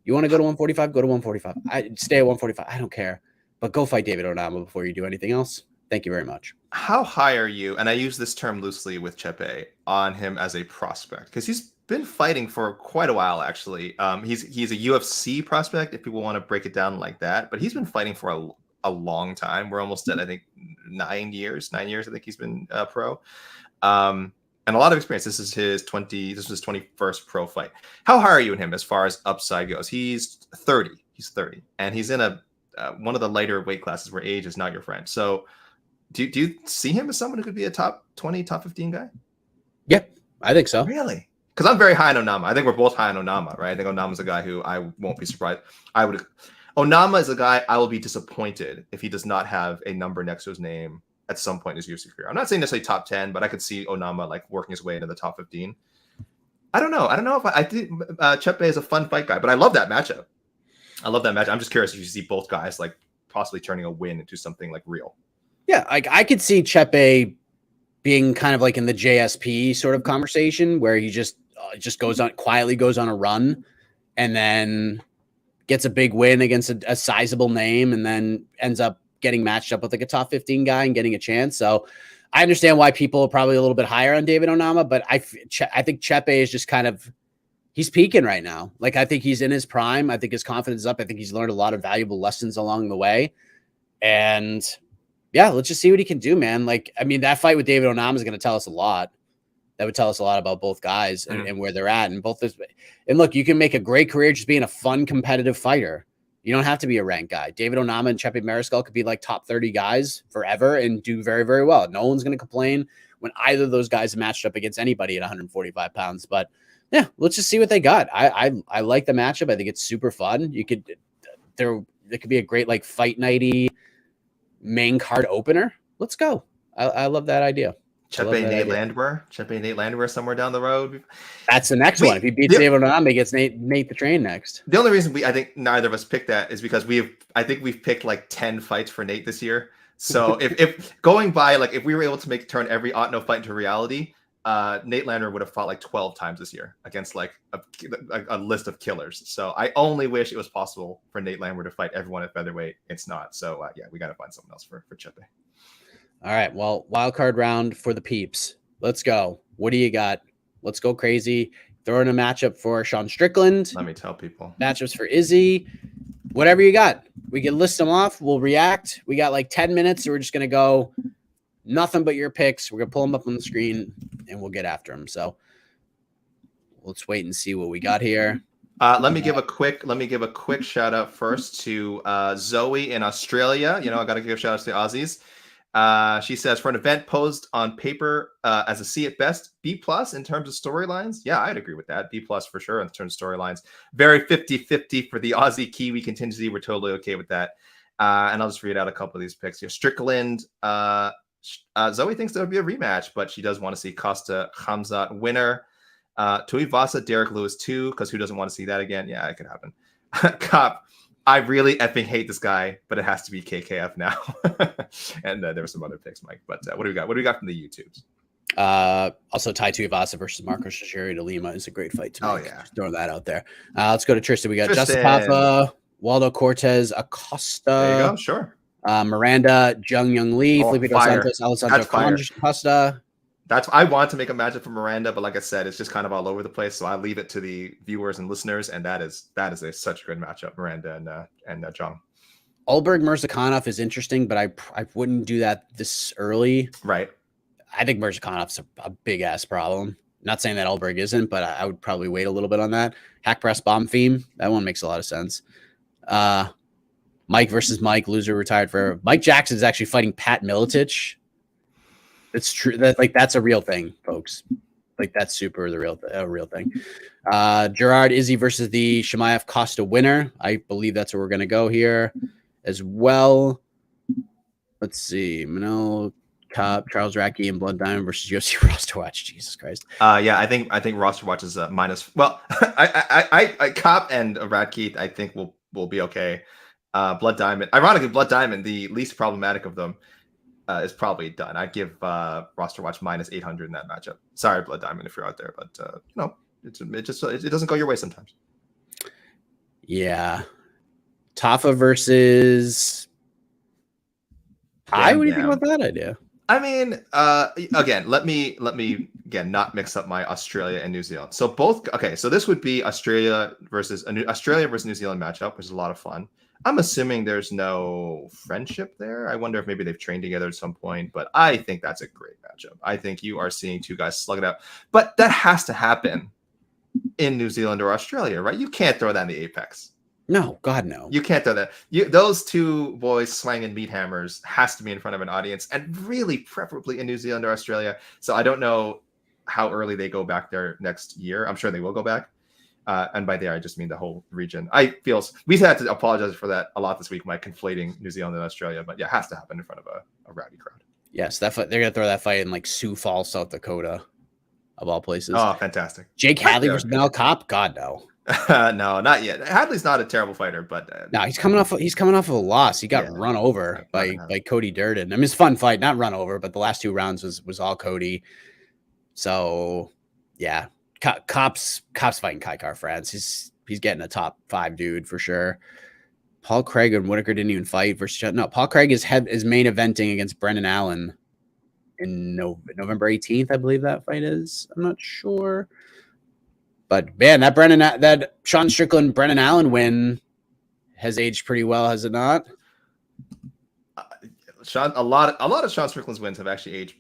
A: You want to go to 145, go to 145. I stay at 145. I don't care. But go fight David Onama before you do anything else. Thank you very much.
B: How high are you, and I use this term loosely with Chepe, on him as a prospect? Because he's been fighting for quite a while, actually. He's a UFC prospect, if people want to break it down like that. But he's been fighting for a long time. We're almost at, I think, 9 years. 9 years, I think he's been pro. And a lot of experience. This was his 21st pro fight. How high are you in him as far as upside goes? He's 30. And he's in one of the lighter weight classes where age is not your friend. So do you see him as someone who could be a top 20, top 15 guy?
A: Yeah, I think so.
B: Really? Because I'm very high on Onama. I think we're both high on Onama, right? I think Onama's a guy who I won't be surprised. Onama is a guy I will be disappointed if he does not have a number next to his name at some point in his UFC career. I'm not saying necessarily top 10, but I could see Onama like working his way into the top 15. I don't know if I think Chepe is a fun fight guy, but I love that matchup. I'm just curious if you see both guys like possibly turning a win into something like real.
A: Yeah, I could see Chepe being kind of like in the JSP sort of conversation where he just quietly goes on a run and then gets a big win against a sizable name and then ends up getting matched up with like a top 15 guy and getting a chance. So I understand why people are probably a little bit higher on David Onama, but I think Chepe is just kind of, he's peaking right now. Like, I think he's in his prime. I think his confidence is up. I think he's learned a lot of valuable lessons along the way. And yeah, let's just see what he can do, man. Like, I mean, that fight with David Onama is going to tell us a lot. That would tell us a lot about both guys and where they're at. And and look, you can make a great career just being a fun, competitive fighter. You don't have to be a ranked guy. David Onama and Chepe Mariscal could be like top 30 guys forever and do very, very well. No one's going to complain when either of those guys matched up against anybody at 145 pounds. But yeah, let's just see what they got. I like the matchup. I think it's super fun. There could be a great like fight nighty main card opener. Let's go. I love that idea.
B: Nate Landwehr somewhere down the road.
A: That's the next one. If he beats David Onama, he gets Nate the Train next.
B: The only reason I think neither of us picked that is because we've picked like 10 fights for Nate this year. So if going by, like, if we were able to turn every ought no fight into reality, Nate Landwehr would have fought like 12 times this year against like a list of killers. So I only wish it was possible for Nate Landwehr to fight everyone at featherweight. It's not. So yeah, we got to find someone else for Chepe.
A: All right. Well, wild card round for the peeps. Let's go. What do you got? Let's go crazy. Throw in a matchup for Sean Strickland.
B: Let me tell people.
A: Matchups for Izzy. Whatever you got. We can list them off. We'll react. We got like 10 minutes. So we're just going to go nothing but your picks. We're going to pull them up on the screen and we'll get after them. So let's wait and see what we got here.
B: Let me give a quick shout out first to Zoe in Australia. I got to give shout outs to Aussies. She says, for an event posed on paper as a C at best, B+ in terms of storylines. Yeah, I'd agree with that. B+ for sure in terms of storylines. Very 50-50 for the Aussie Kiwi contingency. We're totally okay with that. And I'll just read out a couple of these picks here. Strickland, Zoe thinks there would be a rematch, but she does want to see Costa Khamzat winner. Tuivasa, Derek Lewis 2, because who doesn't want to see that again? Yeah, it could happen. Cop, I really effing hate this guy, but it has to be KKF now. And there were some other picks, Mike. But what do we got? What do we got from the YouTubes?
A: Also, Tai Tuivasa versus Marcos Shachiri de Lima is a great fight to make.
B: Oh, yeah.
A: Just throwing that out there. Let's go to Tristan. We got
B: Tristan.
A: Justin Tafa, Waldo Cortez, Acosta.
B: There you go. Sure.
A: Miranda, Jung Young Lee, Felipe dos
B: fire.
A: Santos, Alessandro Costa.
B: I want to make a matchup for Miranda, but like I said, it's just kind of all over the place. So I leave it to the viewers and listeners, and that is such a good matchup, Miranda and Jung.
A: Ulberg Mirzakhanov is interesting, but I wouldn't do that this early.
B: Right.
A: I think Mirzakhanov's a big ass problem. Not saying that Ulberg isn't, but I would probably wait a little bit on that. Hack press bomb theme. That one makes a lot of sense. Mike versus Mike, loser retired forever. Mike Jackson is actually fighting Pat Miletich. It's true. That's a real thing, folks. Like that's super a real thing. Gerard Izzy versus the Chimaev Costa winner. I believe that's where we're gonna go here as well. Let's see. Manel Kape, Charles Racky, and Blood Diamond versus UFC roster watch. Jesus Christ.
B: Yeah, I think roster watch is minus. Well, I Kape and Radke, I think will be okay. Blood Diamond, ironically, Blood Diamond, the least problematic of them, is probably done. I give roster watch minus 800 in that matchup. Sorry, Blood Diamond, if you're out there, but it doesn't go your way sometimes.
A: Yeah, Tafa versus. What do you think about that idea?
B: I mean, again, let me again not mix up my Australia and New Zealand. So both okay. So this would be Australia versus New Zealand matchup, which is a lot of fun. I'm assuming there's no friendship there. I wonder if maybe they've trained together at some point, but I think that's a great matchup. I think you are seeing two guys slug it out, but that has to happen in New Zealand or Australia, right? You can't throw that in the Apex.
A: No, God, no.
B: You can't throw that. Those two boys slanging meat hammers has to be in front of an audience, and really preferably in New Zealand or Australia. So I don't know how early they go back there next year. I'm sure they will go back. And by there, I just mean the whole region. We've had to apologize for that a lot this week, Mike, conflating New Zealand and Australia. But yeah, it has to happen in front of a rowdy crowd.
A: Yes, they're going to throw that fight in like Sioux Falls, South Dakota, of all places.
B: Oh, fantastic.
A: Jake Hadley versus Manel Kape? God, no.
B: No, not yet. Hadley's not a terrible fighter, but
A: no, he's coming off of a loss. He got run over by Cody Durden. I mean, it's a fun fight, not run over, but the last 2 rounds was all Cody. So yeah, Kape's fighting Kai Car-France. He's getting a top 5 dude for sure. Paul Craig and Whitaker didn't even fight versus Paul Craig is main eventing against Brendan Allen in November 18th, I believe that fight is. I'm not sure. But man, that Sean Strickland Brendan Allen win has aged pretty well, has it not?
B: A lot of Sean Strickland's wins have actually aged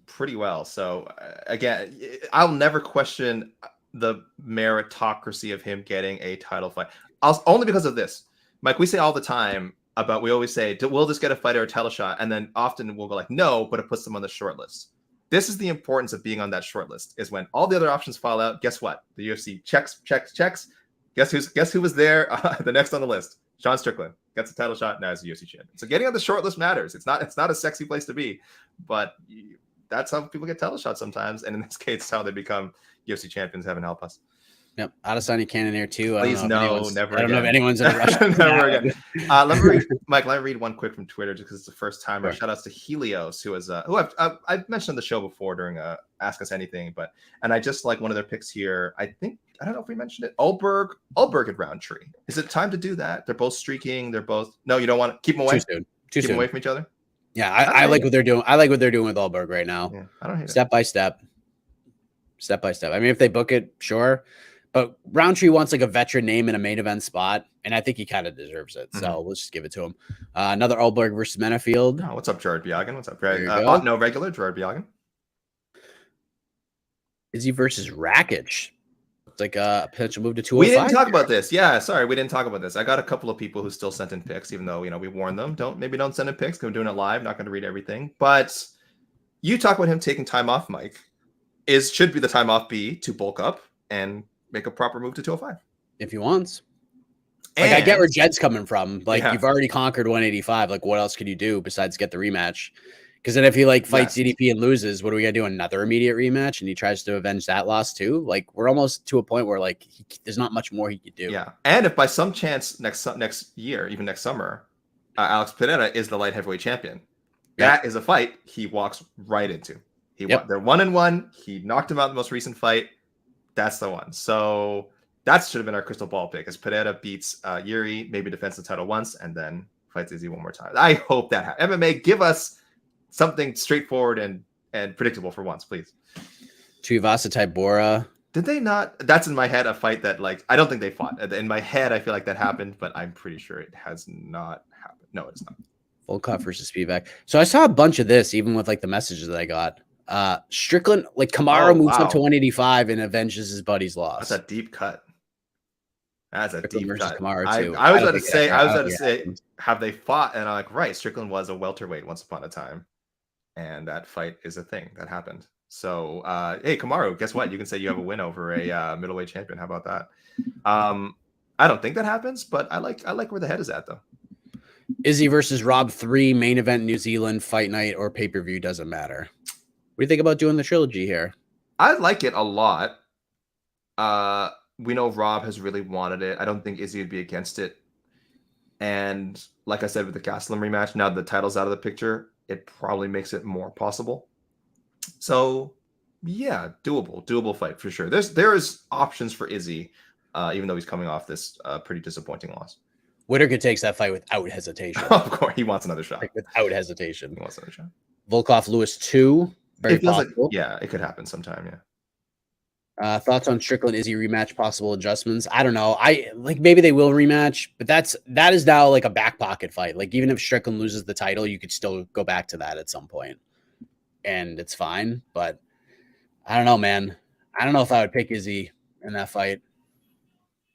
B: pretty well. So again, I'll never question the meritocracy of him getting a title fight. Only because of this, Mike. We say all the time we always say, "Will this get a fighter a title shot?" And then often we'll go like, "No," but it puts them on the short list. This is the importance of being on that short list, is when all the other options fall out. Guess what? The UFC checks. Guess who was there? The next on the list, Sean Strickland gets a title shot. Now he's a UFC champion. So getting on the short list matters. It's not a sexy place to be, but that's how people get title shots sometimes. And in this case, it's how they become UFC champions. Heaven help us.
A: Yep, Adesanya Cannoneer too.
B: Please no, never.
A: I don't know if anyone's in a rush.
B: Never again. Let me read one quick from Twitter just because it's the first time.
A: Sure.
B: Shout outs to Helios, who I've mentioned on the show before during Ask Us Anything, and I just like one of their picks here. I don't know if we mentioned it. Ulberg and Roundtree. Is it time to do that? They're both streaking. No, you don't want to keep them away.
A: Too soon.
B: Keep them away from each other.
A: Yeah, I like what they're doing. I like what they're doing with Ulberg right now.
B: Yeah, I don't hate
A: step by step. I mean, if they book it, sure. But Roundtree wants like a veteran name in a main event spot, and I think he kind of deserves it. So let's just give it to him. Another Ulberg versus Menafield.
B: Oh, what's up, Jared Biagin? What's up, Greg? No regular Jared Biagin.
A: Izzy versus Rakic. It's like a potential move to 205.
B: We didn't talk about this. Yeah, sorry, we didn't talk about this. I got a couple of people who still sent in picks, even though we warned them. Don't send in picks because we're doing it live. Not going to read everything. But you talk about him taking time off, Mike. Should be the time off be to bulk up and make a proper move to 205
A: if he wants. Like, I get where Jed's coming from. Like, you've already conquered 185. Like, what else could you do besides get the rematch? Because then if he fights DDP and loses, what are we gonna do? Another immediate rematch, and he tries to avenge that loss too. Like, we're almost to a point where there's not much more he could do.
B: Yeah, and if by some chance next year, even next summer, Alex Pereira is the light heavyweight champion, that is a fight he walks right into. They're 1-1. He knocked him out in the most recent fight. That's the one. So that should have been our crystal ball pick, as Pereira beats Yuri, maybe defends the title once, and then fights Izzy one more time. I hope that happens. MMA, give us something straightforward and predictable for once, please.
A: Tuivasa Tybura.
B: Did they not? That's in my head a fight that I don't think they fought. In my head, I feel like that happened, but I'm pretty sure it has not happened. No, it's not.
A: Volkov versus Spivak. So I saw a bunch of this, even with the messages that I got. Strickland, Kamaru moves up to 185 and avenges his buddy's loss.
B: That's a deep cut. That's a
A: Strickland
B: deep
A: versus
B: cut.
A: Kamaru too.
B: I was about to say, have they fought? And I'm like, right, Strickland was a welterweight once upon a time. and that fight is a thing that happened. So, hey, Kamaru, guess what? You can say you have a win over a middleweight champion. How about that? I don't think that happens, but I like where the head is at, though.
A: Izzy versus Rob 3, main event New Zealand, fight night, or pay-per-view, doesn't matter. What do you think about doing the trilogy here?
B: I like it a lot. We know Rob has really wanted it. I don't think Izzy would be against it. And like I said with the Gastelum rematch, now the title's out of the picture, it probably makes it more possible. So, yeah, doable fight for sure. There's options for Izzy, even though he's coming off this pretty disappointing loss.
A: Whittaker takes that fight without hesitation.
B: Of course, he wants another shot.
A: Like, without hesitation.
B: He wants another shot.
A: Volkov Lewis 2, very
B: it feels
A: possible.
B: like, yeah, it could happen sometime. Yeah.
A: Thoughts on Strickland Izzy rematch, possible adjustments? I don't know. Maybe they will rematch, but that is now like a back pocket fight. Like even if Strickland loses the title, you could still go back to that at some point, and it's fine. But I don't know, man. I don't know if I would pick Izzy in that fight,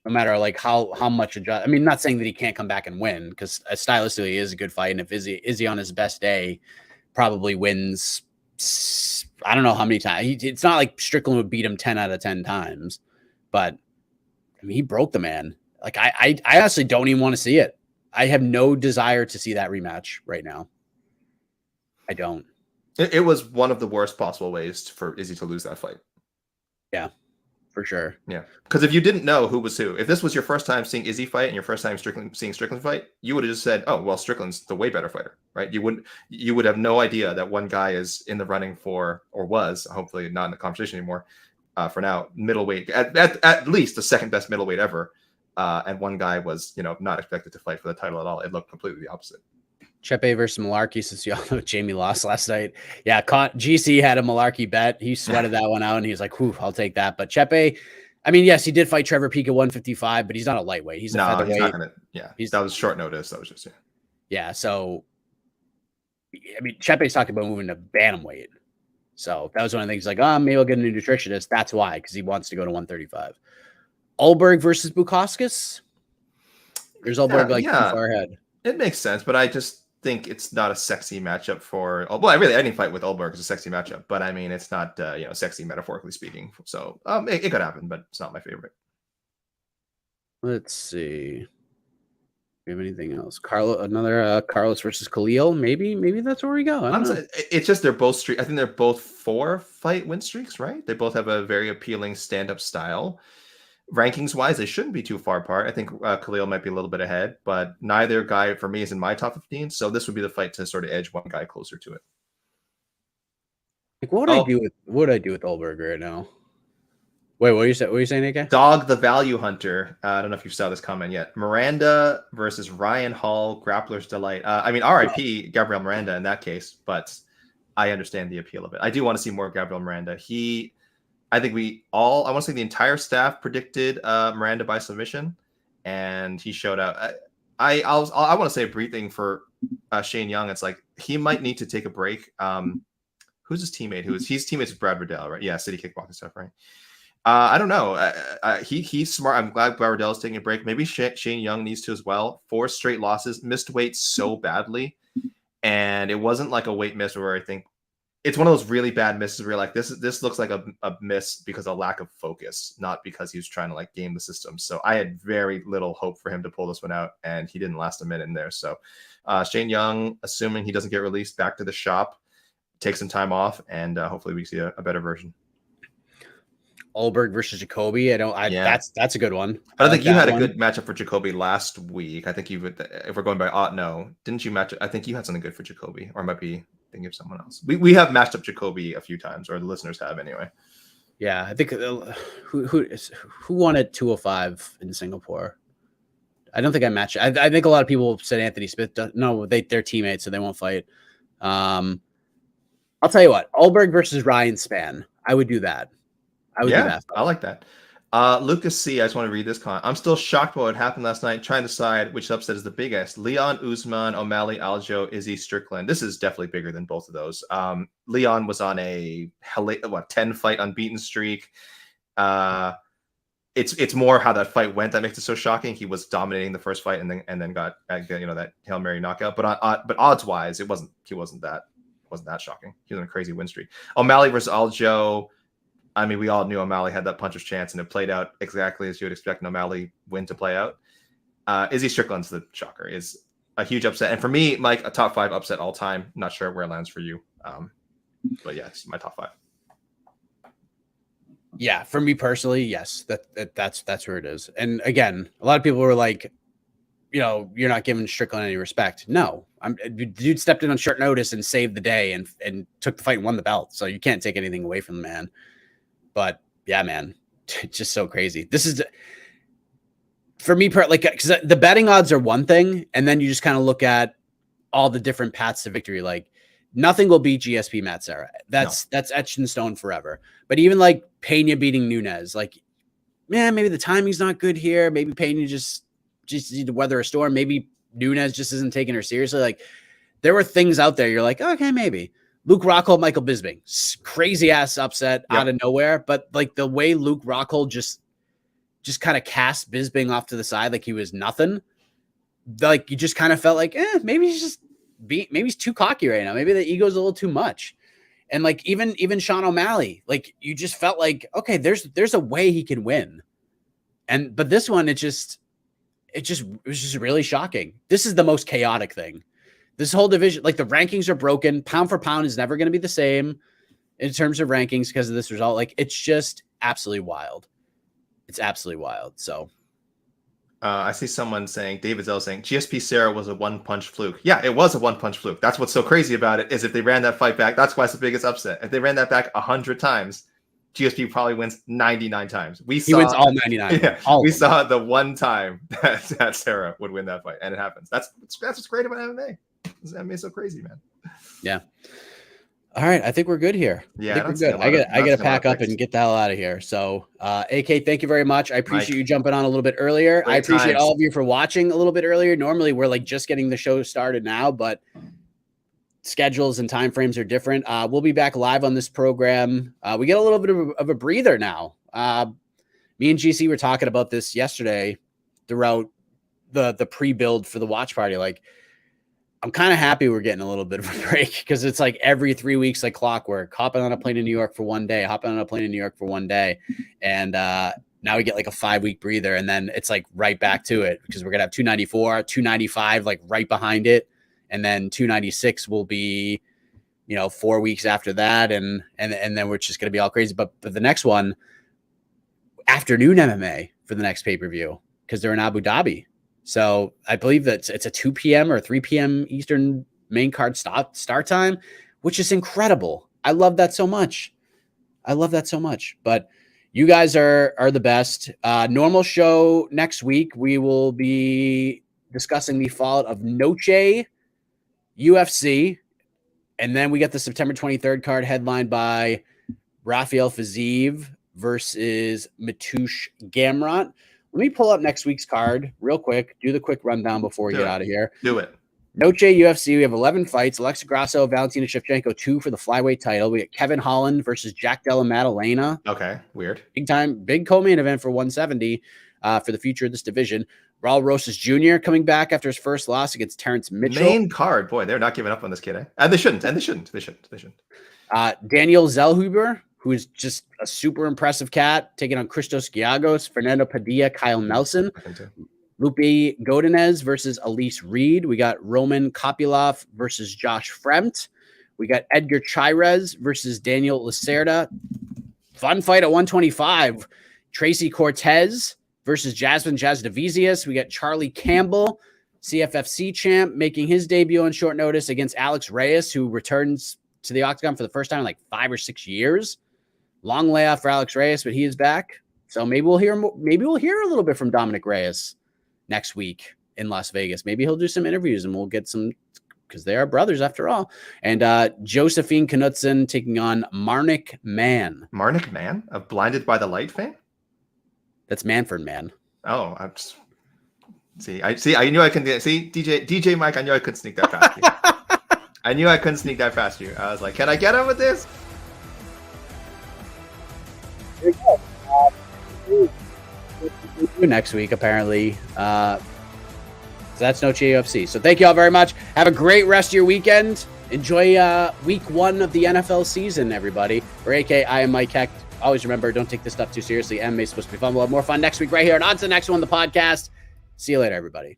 A: no matter like how much adjust. I mean, not saying that he can't come back and win, because stylistically it is a good fight, and if Izzy on his best day probably wins. I don't know how many times. It's not like Strickland would beat him 10 out of 10 times, but I mean, he broke the man. Like I honestly don't even want to see it. I have no desire to see that rematch right now. I don't.
B: It was one of the worst possible ways for Izzy to lose that fight.
A: Yeah, for sure.
B: Yeah, because if you didn't know who was who, if this was your first time seeing Izzy fight and your first time seeing Strickland fight, you would have just said, "Oh, well, Strickland's the way better fighter," right? You would have no idea that one guy is in the running for, or was, hopefully not in the conversation anymore, for now, middleweight, at least the second best middleweight ever, and one guy was, not expected to fight for the title at all. It looked completely the opposite.
A: Chepe versus Malarkey, since you all know Jamie lost last night. Yeah, GC had a Malarkey bet. He sweated that one out, and he was like, whew, I'll take that. But Chepe, I mean, yes, he did fight Trevor Peek at 155, but he's not a lightweight. He's a featherweight.
B: He's not going to, yeah. That was short notice. That was just,
A: Yeah, so, I mean, Chepe's talked about moving to bantamweight. So that was one of the things like, maybe I'll get a new nutritionist. That's why, because he wants to go to 135. Ulberg versus Bukauskas. There's Ulberg too far ahead.
B: It makes sense, but I just think it's not a sexy matchup for. Well, really, any fight with Ulberg is a sexy matchup, but I mean, it's not sexy metaphorically speaking. So it could happen, but it's not my favorite.
A: Let's see. Do we have anything else? Carlos versus Khalil. Maybe that's where we go. I don't know.
B: It's just they're both streak. I think they're both 4-fight win streaks, right? They both have a very appealing stand-up style. Rankings wise, they shouldn't be too far apart. I think Khalil might be a little bit ahead, but neither guy for me is in my top 15. So this would be the fight to sort of edge one guy closer to it.
A: Like, what would I do with Ulberg right now? Wait, what are you saying, AK?
B: Dog the Value Hunter. I don't know if you saw this comment yet. Miranda versus Ryan Hall, Grappler's Delight. I mean, RIP Gabriel Miranda in that case, but I understand the appeal of it. I do want to see more Gabriel Miranda. I think I want to say the entire staff predicted Miranda by submission, and he showed out. I want to say a brief thing for Shane Young. It's like he might need to take a break. Who's his teammate? He's teammates with Brad Riddell, right? Yeah, City Kickboxing stuff, right? I don't know. He's smart. I'm glad Brad Riddell is taking a break. Maybe Shane Young needs to as well. 4 straight losses, missed weight so badly, and it wasn't like a weight miss where I think. It's one of those really bad misses where you're like, this looks like a miss because of lack of focus, not because he was trying to like game the system. So I had very little hope for him to pull this one out, and he didn't last a minute in there. So Shane Young, assuming he doesn't get released, back to the shop, take some time off, and hopefully we see a better version.
A: Ulberg versus Jacoby. That's a good one.
B: But I think you had a good matchup for Jacoby last week. I think you would, if we're going by didn't you match? I think you had something good for Jacoby, or it might be thinking of someone else. We have matched up Jacoby a few times, or the listeners have anyway.
A: Yeah, I think who won at 205 in Singapore? I don't think I matched. I think a lot of people said Anthony Smith. No, they're teammates, so they won't fight. I'll tell you what, Ulberg versus Ryan Spann. I would do that. I would do that.
B: I like that. Lucas C, I just want to read this comment. I'm still shocked by what happened last night, trying to decide which upset is the biggest. Leon, Usman, O'Malley, Aljo, Izzy, Strickland. This is definitely bigger than both of those. Leon was on a 10-fight unbeaten streak. It's more how that fight went that makes it so shocking. He was dominating the first fight and then got that Hail Mary knockout. But odds wise, he wasn't that wasn't that shocking. He was on a crazy win streak. O'Malley versus Aljo. I mean, we all knew O'Malley had that puncher's chance, and it played out exactly as you would expect an O'Malley win to play out. Izzy Strickland's the shocker. Is a huge upset, and for me, Mike, a top 5 upset all time. Not sure where it lands for you, but yeah, it's my top 5.
A: Yeah, for me personally, yes, that's where it is. And again, a lot of people were like, you know, you're not giving Strickland any respect. No, dude stepped in on short notice and saved the day and took the fight and won the belt. So you can't take anything away from the man. But yeah, man, it's just so crazy. This is for me, like, because the betting odds are one thing, and then you just kind of look at all the different paths to victory. Like, nothing will beat GSP Matt Serra. That's etched in stone forever. But even like Pena beating Nunes, like, man, maybe the timing's not good here. Maybe Pena just need to weather a storm. Maybe Nunes just isn't taking her seriously. Like, there were things out there. You're like, okay, maybe. Luke Rockhold, Michael Bisping, crazy ass upset out of nowhere. But like the way Luke Rockhold just kind of cast Bisping off to the side like he was nothing. Like, you just kind of felt like, maybe he's too cocky right now. Maybe the ego's a little too much. And like even Sean O'Malley, like, you just felt like, okay, there's a way he can win. But this one, it was just really shocking. This is the most chaotic thing. This whole division, like, the rankings are broken. Pound for pound is never going to be the same in terms of rankings because of this result. Like, it's just absolutely wild. It's absolutely wild. So
B: I see someone saying, David Zell saying, GSP Serra was a one-punch fluke. Yeah, it was a one-punch fluke. That's what's so crazy about it, is if they ran that fight back, that's why it's the biggest upset. If they ran that back 100 times, GSP probably wins 99 times. He wins
A: all 99.
B: Yeah, we saw the one time that Serra would win that fight, and it happens. That's what's great about MMA. MMA is so crazy, man.
A: Yeah. All right, I think we're good here.
B: Yeah,
A: I think we're good. I got to pack up and get the hell out of here. So, AK, thank you very much. I appreciate you jumping on a little bit earlier. I appreciate all of you for watching a little bit earlier. Normally, we're like just getting the show started now, but schedules and time frames are different. We'll be back live on this program. We get a little bit of a breather now. Me and GC were talking about this yesterday throughout the pre-build for the watch party. Like, I'm kind of happy we're getting a little bit of a break because it's like every 3 weeks, like clockwork, hopping on a plane in New York for one day, And now we get like a 5-week breather, and then it's like right back to it because we're going to have 294, 295, like right behind it. And then 296 will be, 4 weeks after that. And then we're just going to be all crazy. But the next one, afternoon MMA for the next pay-per-view, because they're in Abu Dhabi. So I believe that it's a 2 p.m. or 3 p.m. Eastern main card start time, which is incredible. I love that so much. But you guys are the best. Normal show next week. We will be discussing the fallout of Noche UFC. And then we got the September 23rd card headlined by Rafael Fiziev versus Mateusz Gamrot. Let me pull up next week's card real quick. Do the quick rundown before we get out of here.
B: Do it.
A: Noche UFC. We have 11 fights. Alexa Grasso, Valentina Shevchenko, 2 for the flyweight title. We got Kevin Holland versus Jack Della Maddalena.
B: Okay, weird.
A: Big co-main event for 170 for the future of this division. Raul Rosas Jr. coming back after his first loss against Terrence Mitchell.
B: Main card. Boy, they're not giving up on this kid, eh? And they shouldn't.
A: Daniel Zellhuber, who is just a super impressive cat, taking on Christos Giagos, Fernando Padilla, Kyle Nelson. Lupe Godinez versus Elise Reed. We got Roman Kopylov versus Josh Fremd. We got Edgar Chairez versus Daniel Lacerda. Fun fight at 125. Tracy Cortez versus Jasmine Jasdavizius. We got Charlie Campbell, CFFC champ, making his debut on short notice against Alex Reyes, who returns to the octagon for the first time in like 5 or 6 years. Long layoff for Alex Reyes, but he is back. So maybe we'll hear a little bit from Dominic Reyes next week in Las Vegas. Maybe he'll do some interviews and we'll get some, because they are brothers after all. And Josephine Knudsen taking on Marnik Mann.
B: Marnik Mann of Blinded by the Light fame?
A: That's Manfred Mann.
B: Oh, I'm just I knew I couldn't see DJ Mike. I knew I couldn't sneak that past you. I knew I couldn't sneak that past you. I was like, can I get him with this?
A: Next week, apparently. So that's Noche UFC. So thank you all very much. Have a great rest of your weekend. enjoy week 1 of the NFL season, everybody. Or AK, I am Mike Hecht. Always remember, don't take this stuff too seriously. MMA is supposed to be fun. We'll have more fun next week right here. And on to the next one, the podcast. See you later, everybody.